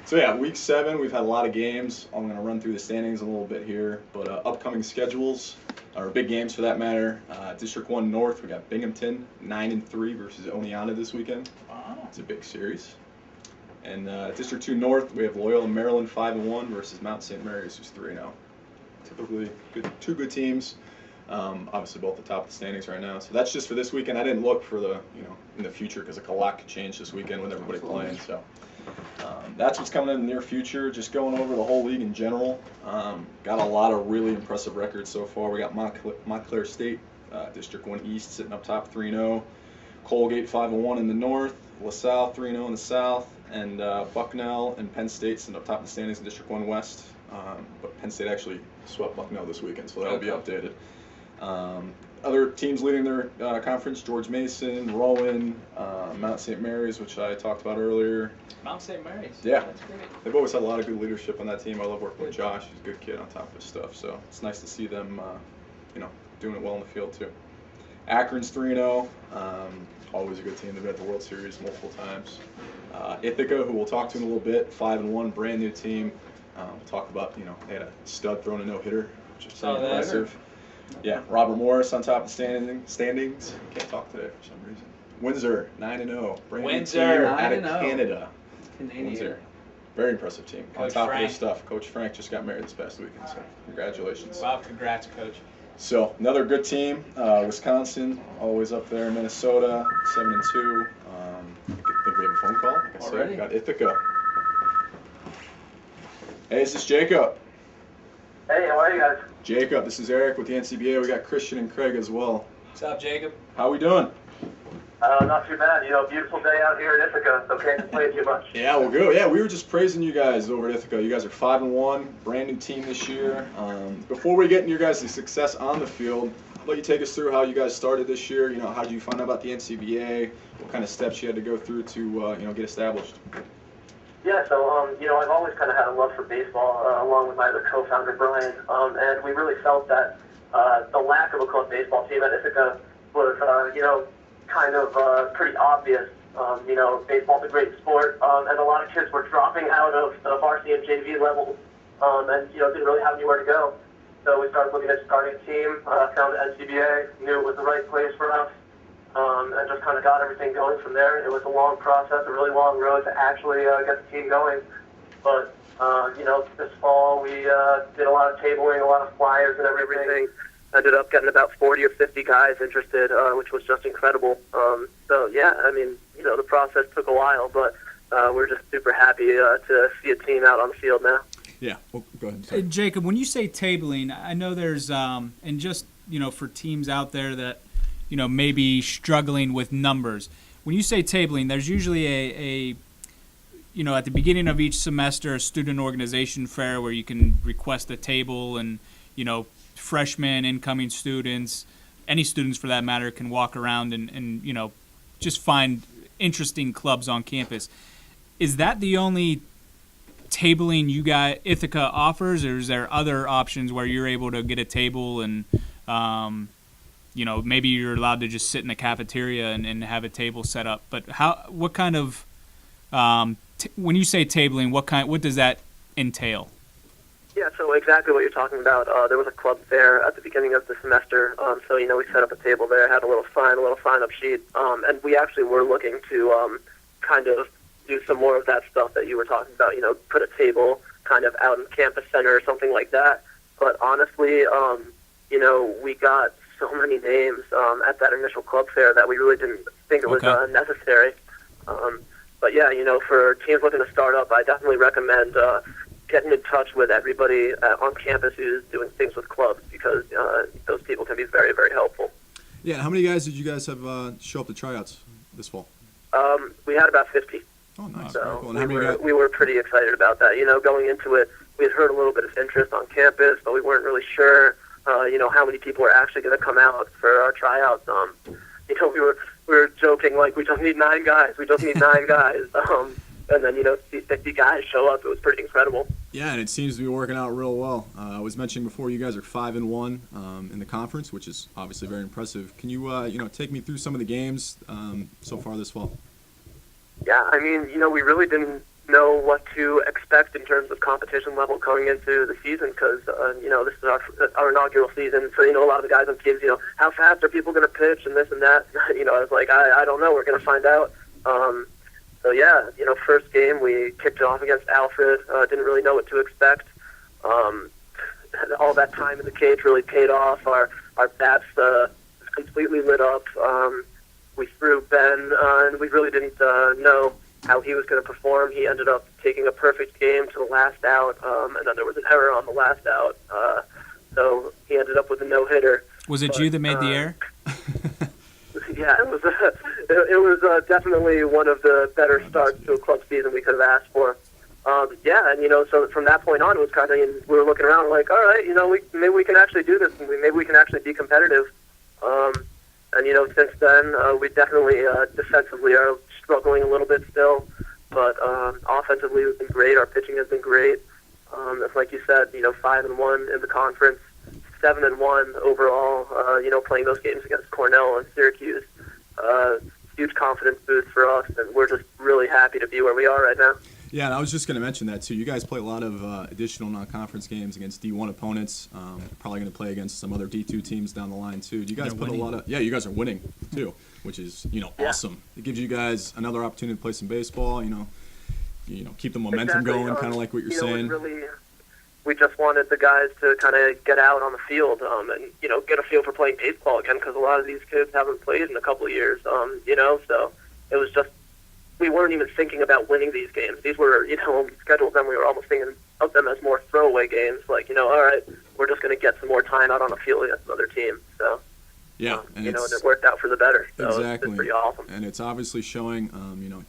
So yeah, week 7, we've had a lot of games. I'm going to run through the standings a little bit here, but upcoming schedules, or big games for that matter. District 1 North, we got Binghamton 9-3 versus Oneonta this weekend. Wow. It's a big series. And District 2 North, we have Loyola Maryland 5-1 versus Mount St. Mary's, who's 3-0. Typically, two good teams. Obviously, both the top of the standings right now. So that's just for this weekend. I didn't look for the in the future because a lot could change this weekend with everybody playing. So that's what's coming in the near future. Just going over the whole league in general. Got a lot of really impressive records so far. We got Montclair State, District 1 East, sitting up top 3-0. Colgate 5-1 in the north. LaSalle 3-0 in the south. And Bucknell and Penn State sitting up top of the standings in District 1 West. But Penn State actually swept Bucknell this weekend, so that'll be updated. Other teams leading their conference, George Mason, Rowan, Mount St. Mary's, which I talked about earlier. Mount St. Mary's. Yeah. That's great. They've always had a lot of good leadership on that team. I love working with Josh. He's a good kid on top of his stuff, so it's nice to see them doing it well in the field too. Akron's 3-0. Always a good team. They've been at the World Series multiple times. Ithaca, who we'll talk to in a little bit, 5-1, brand new team. We'll talk about, they had a stud throwing a no-hitter, which is Saw pretty that. impressive. Yeah, Robert Morris on top of the standings. Can't talk today for some reason. Windsor, 9-0. Brand new Windsor, team out of 9-0. Canada. Canadian. Windsor. Very impressive team. On Coach top of Frank. their stuff. Coach Frank just got married this past weekend, so congratulations. Wow, congrats, coach. So another good team, Wisconsin, always up there. Minnesota, 7-2. I think we have a phone call. Like I said, Already? we got Ithaca. Hey, this is Jacob. Hey, how are you guys? Jacob, this is Eric with the NCBA. We got Christian and Craig as well. What's up, Jacob? How we doing? Not too bad. Beautiful day out here in Ithaca, so can't complain too much. Yeah, we'll go. Yeah, we were just praising you guys over at Ithaca. You guys are 5-1, brand new team this year. Before we get into your guys' success on the field, how about you take us through how you guys started this year? How did you find out about the NCBA? What kind of steps you had to go through to get established? Yeah, so, I've always kind of had a love for baseball, along with my other co-founder, Brian, and we really felt that, the lack of a club baseball team at Ithaca was, kind of pretty obvious. Baseball's a great sport, and a lot of kids were dropping out of the varsity and JV levels, and didn't really have anywhere to go. So we started looking at starting a team, found the NCBA, knew it was the right place for us, and just kind of got everything going from there. It was a long process, a really long road to actually get the team going. But, this fall we did a lot of tabling, a lot of flyers and everything. Ended up getting about 40 or 50 guys interested, which was just incredible. The process took a while, but we're just super happy to see a team out on the field now. Yeah, well, go ahead. Sorry. Jacob, when you say tabling, I know there's and just for teams out there that may be struggling with numbers. When you say tabling, there's usually a at the beginning of each semester a student organization fair where you can request a table, and freshmen, incoming students, any students for that matter, can walk around and just find interesting clubs on campus. Is that the only tabling you got Ithaca offers, or is there other options where you're able to get a table and maybe you're allowed to just sit in the cafeteria and have a table set up? But what kind of when you say tabling, what does that entail? Yeah, so exactly what you're talking about. There was a club fair at the beginning of the semester, so we set up a table there, had a little sign-up sheet, and we actually were looking to kind of do some more of that stuff that you were talking about, put a table kind of out in campus center or something like that. But honestly, we got so many names at that initial club fair that we really didn't think it was necessary. But yeah, for teams looking to start up, I definitely recommend getting in touch with everybody on campus who's doing things with clubs, because those people can be very, very helpful. Yeah, how many guys did you guys have show up to tryouts this fall? We had about 50. Oh, nice. So Cool. we were pretty excited about that. Going into it, we had heard a little bit of interest on campus, but we weren't really sure, how many people were actually going to come out for our tryouts. We were joking, like, we just need 9 guys. We just need 9 guys. And then, see 50 guys show up. It was pretty incredible. Yeah, and it seems to be working out real well. I was mentioning before, you guys are 5-1 in the conference, which is obviously very impressive. Can you, take me through some of the games so far this fall? Yeah, we really didn't know what to expect in terms of competition level going into the season, because, this is our inaugural season. So, a lot of the guys on teams, how fast are people going to pitch and this and that? I was like, I don't know. We're going to find out. So, yeah, first game we kicked it off against Alfred. Didn't really know what to expect. All that time in the cage really paid off. Our bats completely lit up. We threw Ben, and we really didn't know how he was going to perform. He ended up taking a perfect game to the last out, and then there was an error on the last out. So he ended up with a no-hitter. Was it you that made the error? Yeah, it was definitely one of the better starts to a club season we could have asked for. And so from that point on, it was kind of, we were looking around like, all right, maybe we can actually do this, and maybe we can actually be competitive. And since then, we definitely defensively are struggling a little bit still, but offensively we've been great. Our pitching has been great. It's like you said, 5-1 in the conference, 7-1 overall. Playing those games against Cornell and Syracuse, huge confidence boost for us, and we're just really happy to be where we are right now. Yeah, and I was just going to mention that too. You guys play a lot of additional non-conference games against D1 opponents. Probably going to play against some other D2 teams down the line too. Do you guys put a lot of? Yeah, you guys are winning too, which is awesome. It gives you guys another opportunity to play some baseball. Keep the momentum going, kind of like what you're saying. We just wanted the guys to kind of get out on the field and get a feel for playing baseball again, because a lot of these kids haven't played in a couple of years. So it was just. We weren't even thinking about winning these games. These were, when we scheduled them, we were almost thinking of them as more throwaway games. Like, all right, we're just going to get some more time out on the field against another team. So, yeah, and and it worked out for the better. So exactly. It's pretty awesome. And it's obviously showing,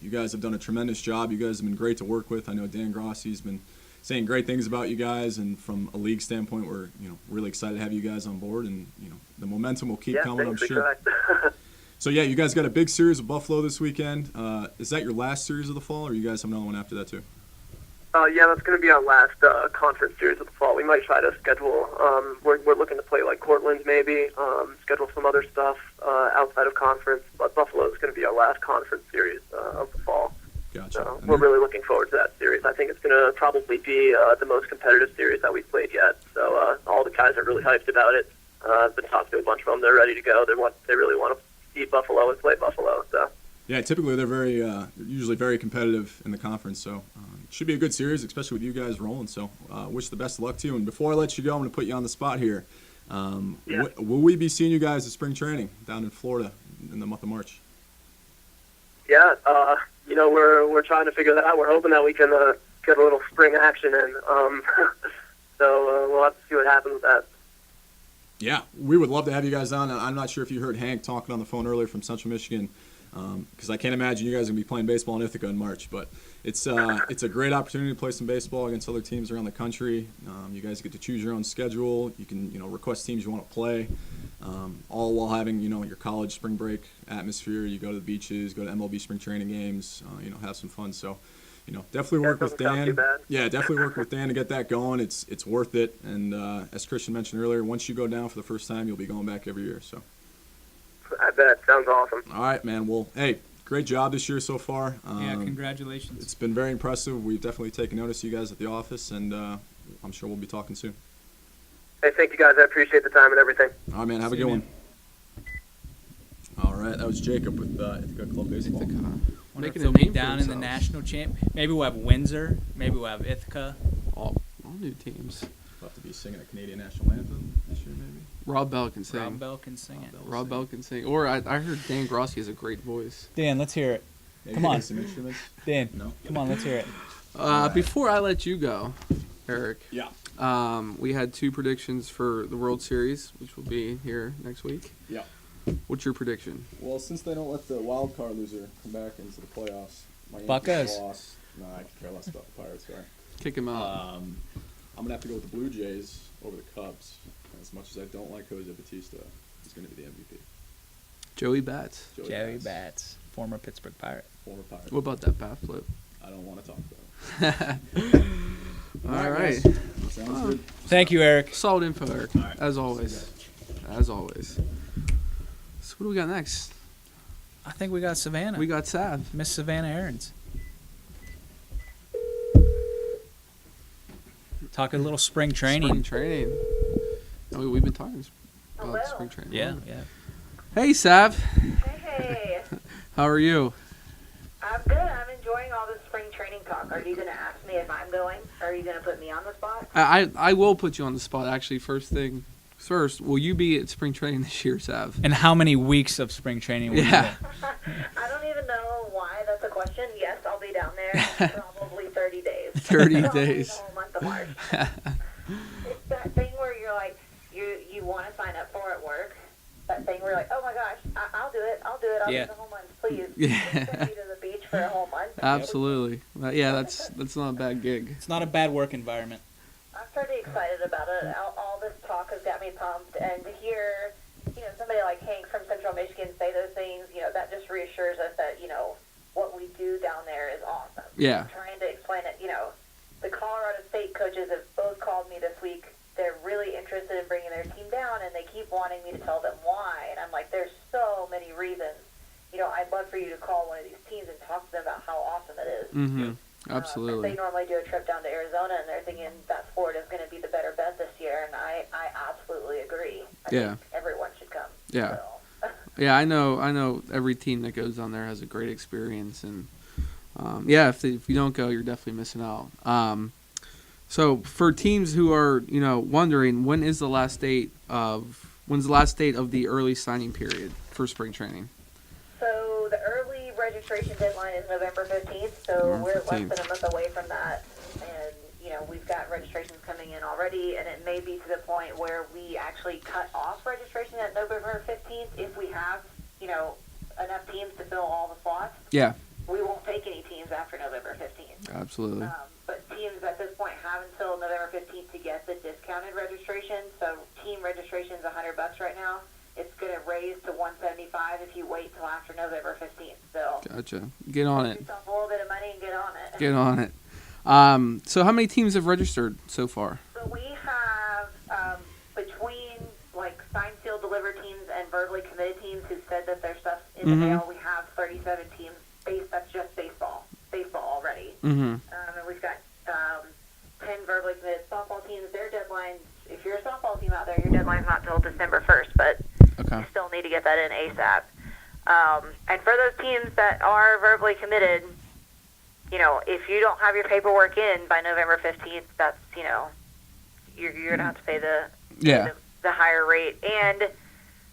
you guys have done a tremendous job. You guys have been great to work with. I know Dan Grossi's been saying great things about you guys, and from a league standpoint, we're, really excited to have you guys on board, and, the momentum will keep coming, I'm sure. So, yeah, you guys got a big series with Buffalo this weekend. Is that your last series of the fall, or you guys have another one after that too? Yeah, that's going to be our last conference series of the fall. We might try to schedule. We're looking to play like Cortland maybe. Schedule some other stuff outside of conference. But Buffalo is going to be our last conference series of the fall. Gotcha. So we're really looking forward to that series. I think it's going to probably be the most competitive series that we've played yet. So all the guys are really hyped about it. I've been talking to a bunch of them. They're ready to go. They really want to see Buffalo and play Buffalo. So. Yeah, typically they're usually very competitive in the conference, so it should be a good series, especially with you guys rolling. So wish the best of luck to you. And before I let you go, I'm going to put you on the spot here. Will we be seeing you guys at spring training down in Florida in the month of March? Yeah, we're trying to figure that out. We're hoping that we can get a little spring action in. So we'll have to see what happens with that. Yeah, we would love to have you guys on. I'm not sure if you heard Hank talking on the phone earlier from Central Michigan, because I can't imagine you guys are going to be playing baseball in Ithaca in March. But it's a great opportunity to play some baseball against other teams around the country. You guys get to choose your own schedule. You can request teams you want to play, all while having your college spring break atmosphere. You go to the beaches, go to MLB spring training games, have some fun. So definitely work with Dan. Yeah, definitely work with Dan to get that going. It's worth it. And as Christian mentioned earlier, once you go down for the first time, you'll be going back every year. So. I bet. Sounds awesome. All right, man. Well, hey, great job this year so far. Yeah, congratulations. It's been very impressive. We've definitely taken notice of you guys at the office, and I'm sure we'll be talking soon. Hey, thank you guys. I appreciate the time and everything. All right, man. Have a good one. All right, that was Jacob with Ithaca Club Baseball. Making a name down in the national champ. Maybe we'll have Windsor. Maybe we'll have Ithaca. All new teams. We'll have to be singing a Canadian national anthem this year, maybe. Rob Bell can sing. Rob Bell can sing it. Rob Bell can sing. Or I heard Dan Grossi has a great voice. Dan, let's hear it. Maybe Come on. some instruments. Dan, No? come on, let's hear it. Right. Before I let you go, Eric. Yeah. We had 2 predictions for the World Series, which will be here next week. Yeah. What's your prediction? Well, since they don't let the wild card loser come back into the playoffs, my Buccos. loss. No, I could care less about the Pirates. Sorry. Kick him out. I'm gonna have to go with the Blue Jays over the Cubs. As much as I don't like Jose Bautista, he's gonna be the MVP. Joey Bats. Joey Bats, former Pittsburgh Pirate. Former Pirate. What about that bat flip? I don't want to talk about All right. guys. Sounds good. Thank you, Eric. Solid info, Eric. All right. As always. As always. So what do we got next? I think we got Savannah. We got Sav. Miss Savannah Aarons. Talking a little spring training. Spring training. Oh, we've been talking about Hello. spring training. Yeah. Hey, Sav. Hey, How are you? I'm good. I'm enjoying all this spring training talk. Are you going to ask me if I'm going? Or are you going to put me on the spot? I will put you on the spot, actually. First thing first, will you be at spring training this year, Sav? And how many weeks of spring training will Yeah. I don't even know why that's a question. Yes, I'll be down there probably 30 days. 30 Probably days. the whole month of March. It's that thing where you're like, you want to sign up for at work. That thing where you're like, oh my gosh, I'll do it. I'll do Yeah. the whole month, please. Yeah. Just send me to the beach for a whole month. Absolutely. Yeah, that's not a bad gig. It's not a bad work environment. I'm pretty excited about it. All this talk has got me pumped, and to hear, somebody like Hank from Central Michigan say those things, that just reassures us that, what we do down there is awesome. Yeah. I'm trying to explain it, the Colorado State coaches have both called me this week. They're really interested in bringing their team down, and they keep wanting me to tell them why. And I'm like, there's so many reasons. I'd love for you to call one of these teams and talk to them about how awesome it is. Mm-hmm. Absolutely. They normally do a trip down to Arizona, and they're thinking that Florida is going to be the better bet this year, and I absolutely agree. I think everyone should come. Yeah. So. Yeah, I know every team that goes down there has a great experience, and if you don't go, you're definitely missing out. So for teams who are wondering, when's the last date of the early signing period for spring training? So the early registration deadline is November 15th, so November we're 15th. less than a month away from that, and we've got registrations coming in already, and it may be to the point where we actually cut off registration at November 15th if we have enough teams to fill all the slots. Yeah, We won't take any teams after November 15th. absolutely. But teams at this point have until November 15th to get the discounted registration. So team registration is $100 right now. It's going to raise to $175 if you wait till after November 15th. So Gotcha. Get on get it. yourself a little bit of money and get on it. Get on it. So how many teams have registered so far? So we have, between like signed, sealed, delivered teams and verbally committed teams who said that their stuff's in the mail, we have 37 teams. That's just baseball already. Mm-hmm. And we've got 10 verbally committed softball teams. Their deadlines, if you're a softball team out there, your deadline's not till December 1st, but Okay. you still need to get that in ASAP. And for those teams that are verbally committed, if you don't have your paperwork in by November 15th, that's, you're going to have to pay the higher rate. And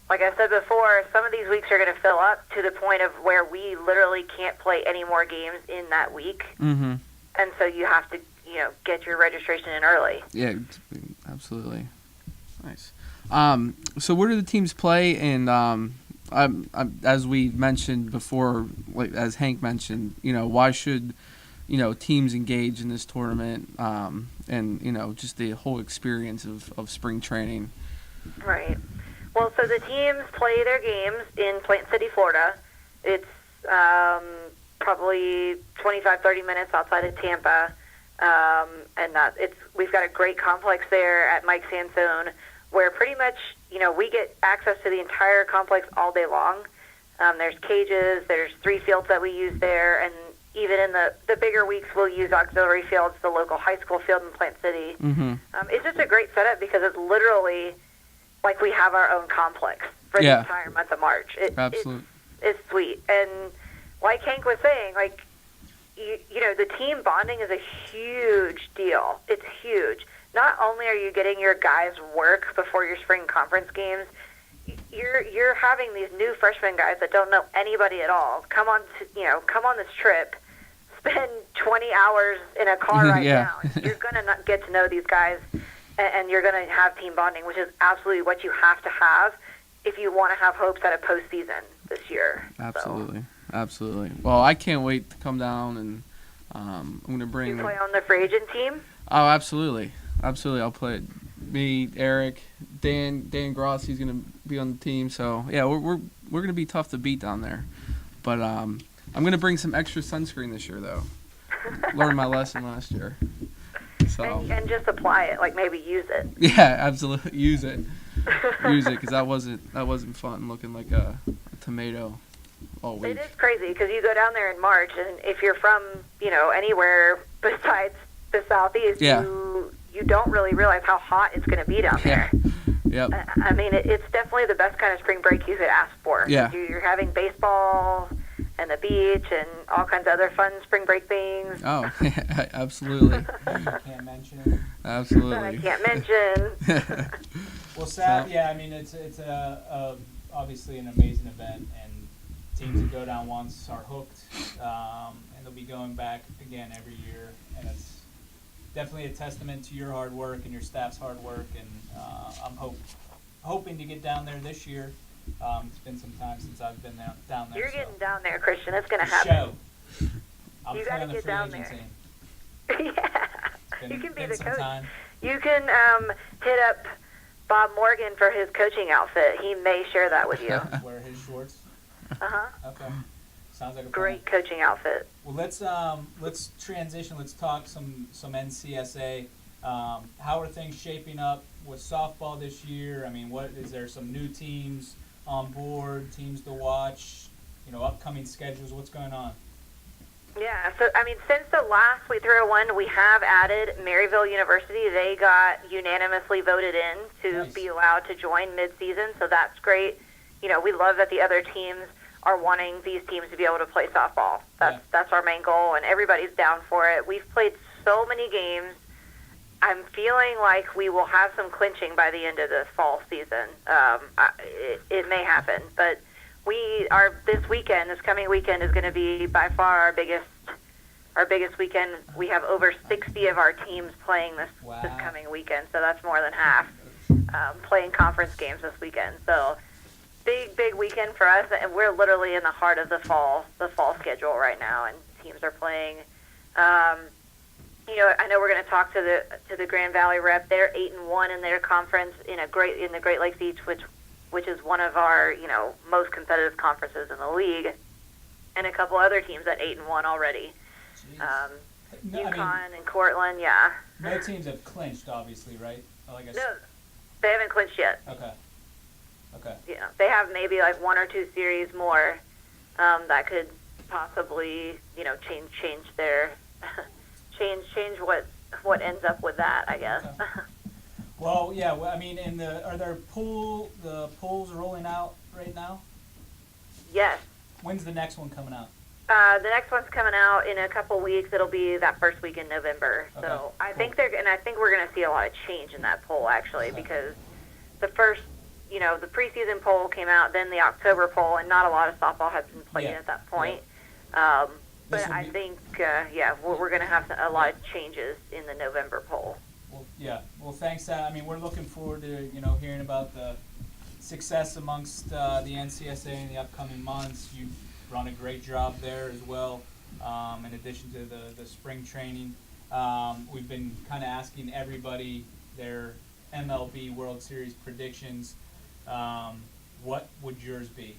like I said before, some of these weeks are going to fill up to the point of where we literally can't play any more games in that week. Mm-hmm. And so you have to, get your registration in early. Yeah, absolutely. Nice. So where do the teams play? And as we mentioned before, like as Hank mentioned, why should teams engage in this tournament? And just the whole experience of spring training. Right. Well, so the teams play their games in Plant City, Florida. It's probably 25, 30 minutes outside of Tampa. And we've got a great complex there at Mike Sansone where pretty much, we get access to the entire complex all day long. There's cages, there's 3 fields that we use there, and even in the bigger weeks, we'll use auxiliary fields, the local high school field in Plant City. Mm-hmm. It's just a great setup because it's literally like we have our own complex for the entire month of March. Absolutely. It's sweet. And like Hank was saying, like, the team bonding is a huge deal. It's huge. Not only are you getting your guys work before your spring conference games, you're having these new freshman guys that don't know anybody at all come on this trip, spend 20 hours in a car ride down. You're going to get to know these guys, and you're going to have team bonding, which is absolutely what you have to have if you want to have hopes at a postseason this year. Absolutely. Absolutely. Well, I can't wait to come down, and I'm going to bring... You play on the free agent team? Oh, absolutely. Absolutely. I'll play me, Eric, Dan Grossi's going to be on the team. So, yeah, we're going to be tough to beat down there. But I'm going to bring some extra sunscreen this year, though. Learned my lesson last year. So and just apply it, like maybe use it. Yeah, absolutely. Use it. Use it, because that wasn't fun looking like a tomato all week. It is crazy because you go down there in March, and if you're from anywhere besides the southeast, you don't really realize how hot it's going to be down there. Yep. I mean, it's definitely the best kind of spring break you could ask for. Yeah. You're having baseball and the beach and all kinds of other fun spring break things. Oh, absolutely. Can't mention. Absolutely. That I can't mention. Well, yeah, I mean, it's obviously an amazing event, and teams that go down once are hooked, and they'll be going back again every year, and it's definitely a testament to your hard work and your staff's hard work, and I'm hoping to get down there this year. It's been some time since I've been down there. You're getting down there, Christian. It's going to happen. I'm you got to get down there. Yeah. You can be the coach. Time. You can hit up Bob Morgan for his coaching outfit. He may share that with you. Wear his shorts. Okay. Sounds like a great coaching outfit. Well, let's transition. Let's talk some NCSA. How are things shaping up with softball this year? I mean, what is there some new teams on board, teams to watch? Upcoming schedules. What's going on? Yeah. So I mean, since the last We Throw One, we have added Maryville University. They got unanimously voted in to be allowed to join mid-season. So that's great. We love that the other teams are wanting these teams to be able to play softball. That's our main goal, and everybody's down for it. We've played so many games. I'm feeling like we will have some clinching by the end of the fall season. It may happen, but this coming weekend is going to be by far our biggest weekend. We have over 60 of our teams playing this coming weekend, so that's more than half playing conference games this weekend. So big weekend for us, and we're literally in the heart of the fall schedule right now, and teams are playing. I know we're going to talk to the Grand Valley rep. They're 8-1 in their conference in the Great Lakes East, which is one of our most competitive conferences in the league, and a couple other teams at 8-1 already. No, I UConn mean, and Cortland. Yeah. no teams have clinched, obviously, right? Like I No, said. they haven't clinched yet. Okay. Okay. Yeah, they have maybe like 1 or 2 series more that could possibly, change their change what ends up with that, I guess. Okay. Well, yeah. Well, I mean, are there the polls rolling out right now? Yes. When's the next one coming out? The next one's coming out in a couple weeks. It'll be that first week in November. Okay, So I cool. think I think we're going to see a lot of change in that poll actually, Okay. because the first, the preseason poll came out, then the October poll, and not a lot of softball has been played Yeah. at that point. This But will I be- think, we're going to have a lot of changes in the November poll. Well, yeah. Well, thanks. I mean, we're looking forward to hearing about the success amongst the NCSA in the upcoming months. You've run a great job there as well. In addition to the spring training, we've been kind of asking everybody their MLB World Series predictions. What would yours be,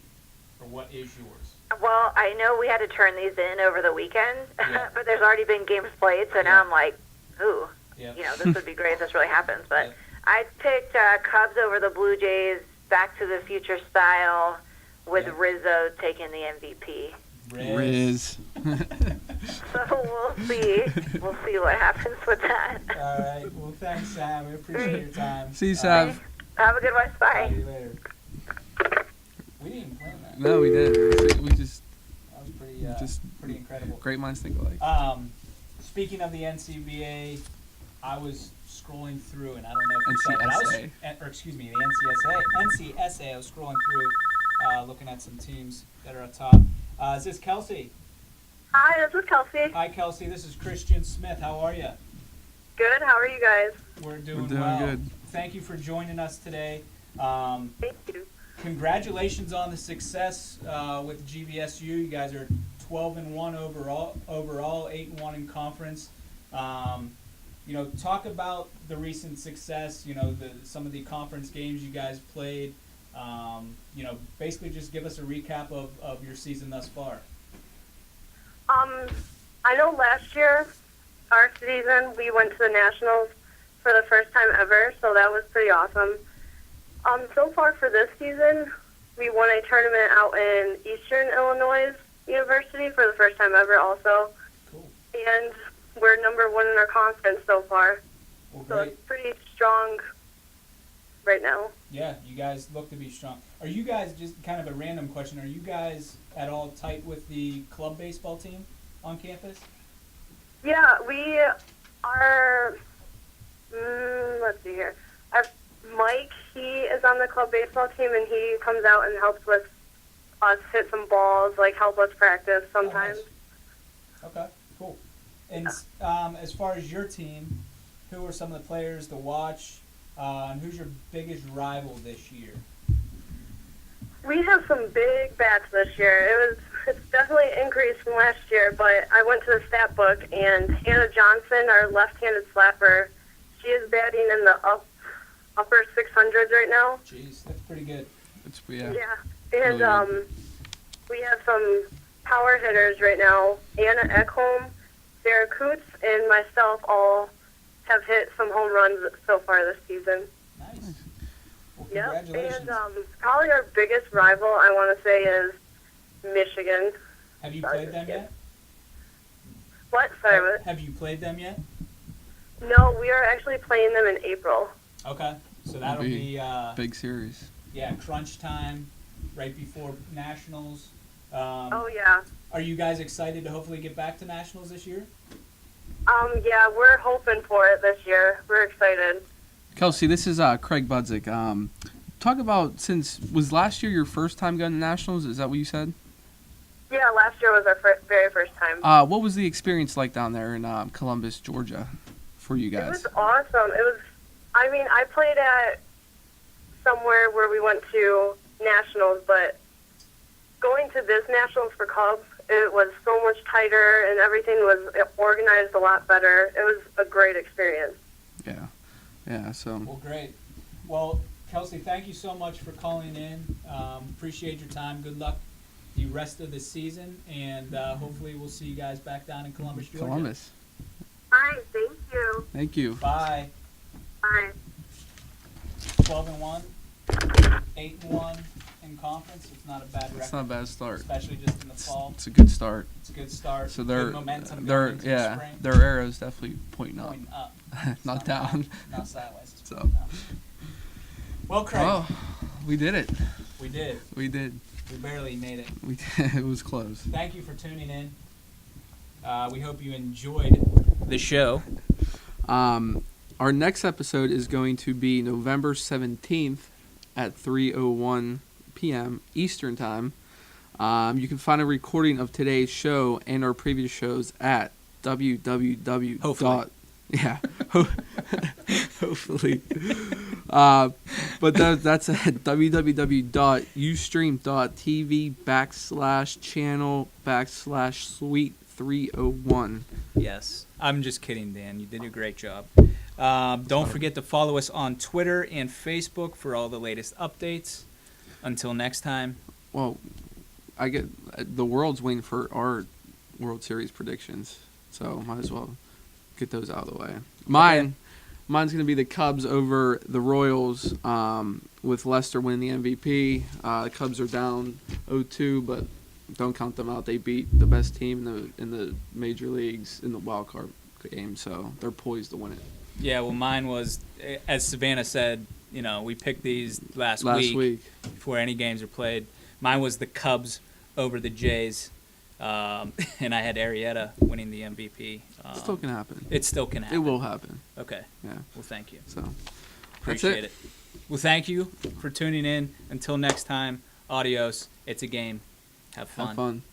or what is yours? Well, I know we had to turn these in over the weekend, Yeah. but there's already been games played, so Yeah. now I'm like, ooh, Yeah. this would be great if this really happens. But Yeah. I picked Cubs over the Blue Jays, Back to the Future style, with Yeah. Rizzo taking the MVP. Riz. So we'll see. We'll see what happens with that. All right. Well, thanks, Sam. We appreciate your time. See you, Sav. Have a good one. See Bye. you later. We didn't even plan that. No, we did. We just That was pretty incredible. great minds think alike. Speaking of the NCBA, I was scrolling through, and I don't know if you saw it, but the NCSA. I was scrolling through, looking at some teams that are up top. Is this Kelsey? Hi, this is Kelsey. Hi, Kelsey. This is Christian Smith. How are you? Good. How are you guys? We're doing doing well. good. Thank you for joining us today. Thank you. Congratulations on the success with GVSU. You guys are 12-1 overall, 8-1 in conference. Talk about the recent success. Some of the conference games you guys played. Basically just give us a recap of your season thus far. I know last year, our season, we went to the Nationals for the first time ever, so that was pretty awesome. So far for this season, we won a tournament out in Eastern Illinois University for the first time ever also. Cool. And we're number 1 in our conference so far. Well, So great. it's pretty strong right now. Yeah, you guys look to be strong. Are you guys, just kind of a random question, are you guys at all tight with the club baseball team on campus? Yeah, we are, let's see here. Mike, he is on the club baseball team, and he comes out and helps with us hit some balls, help us practice sometimes. Oh, nice. Okay, cool. And as far as your team, who are some of the players to watch, and who's your biggest rival this year? We have some big bats this year. It's definitely increased from last year, but I went to the stat book, and Hannah Johnson, our left-handed slapper, she is batting in the upper 600s right now. Jeez, that's pretty good. Yeah. Really And good. we have some power hitters right now. Anna Ekholm, Sarah Coots, and myself all have hit some home runs so far this season. Nice. Well, Yep. congratulations. And probably our biggest rival, I want to say, is Michigan. Have you played them yet? What? Sorry, what? Have you played them yet? No, we are actually playing them in April. Okay, so that'll be big series. yeah, crunch time, right before nationals. Oh, yeah. Are you guys excited to hopefully get back to nationals this year? Yeah, we're hoping for it this year. We're excited. Kelsey, this is Craig Budzik. Talk about, was last year your first time going to nationals? Is that what you said? Yeah, last year was our very first time. What was the experience like down there in Columbus, Georgia, for you It guys? was awesome. I played at somewhere where we went to nationals, but going to this nationals for Cubs, it was so much tighter and everything was organized a lot better. It was a great experience. Yeah. So. Well, great. Well, Kelsey, thank you so much for calling in. Appreciate your time. Good luck the rest of the season, and hopefully we'll see you guys back down in Columbus, Georgia. Columbus. All right, thank you. Thank you. Bye. Bye. 12-1, 8-1 in conference. It's not a bad record. It's not a bad start. Especially just in the fall. It's a good start. It's a good start. So good momentum they're going into the spring. their arrow's definitely pointing up. Pointing up. Not down. Not sideways. It's So. pointing up. Well, Craig, Oh, we did it. we did. We did. We barely made it. We did. It was close. Thank you for tuning in. We hope you enjoyed the show. Our next episode is going to be November 17th at 3:01 p.m. Eastern Time. You can find a recording of today's show and our previous shows at www. Hopefully. Yeah. Hopefully. But that's at www.ustream.tv/channel/suite301. Yes. I'm just kidding, Dan. You did a great job. Don't forget to follow us on Twitter and Facebook for all the latest updates. Until next time. Well, I get the world's waiting for our World Series predictions, so might as well get those out of the way. Mine's going to be the Cubs over the Royals, with Lester winning the MVP. The Cubs are down 0-2, but don't count them out. They beat the best team in the major leagues in the wild card game, so they're poised to win it. Yeah, well, mine was, as Savannah said, we picked these last week before any games are played. Mine was the Cubs over the Jays, and I had Arrieta winning the MVP. It still can happen. It still can happen. It will happen. Okay. Yeah. Well, thank you. So, Appreciate it. Well, thank you for tuning in. Until next time, adios. It's a game. Have fun. Have fun.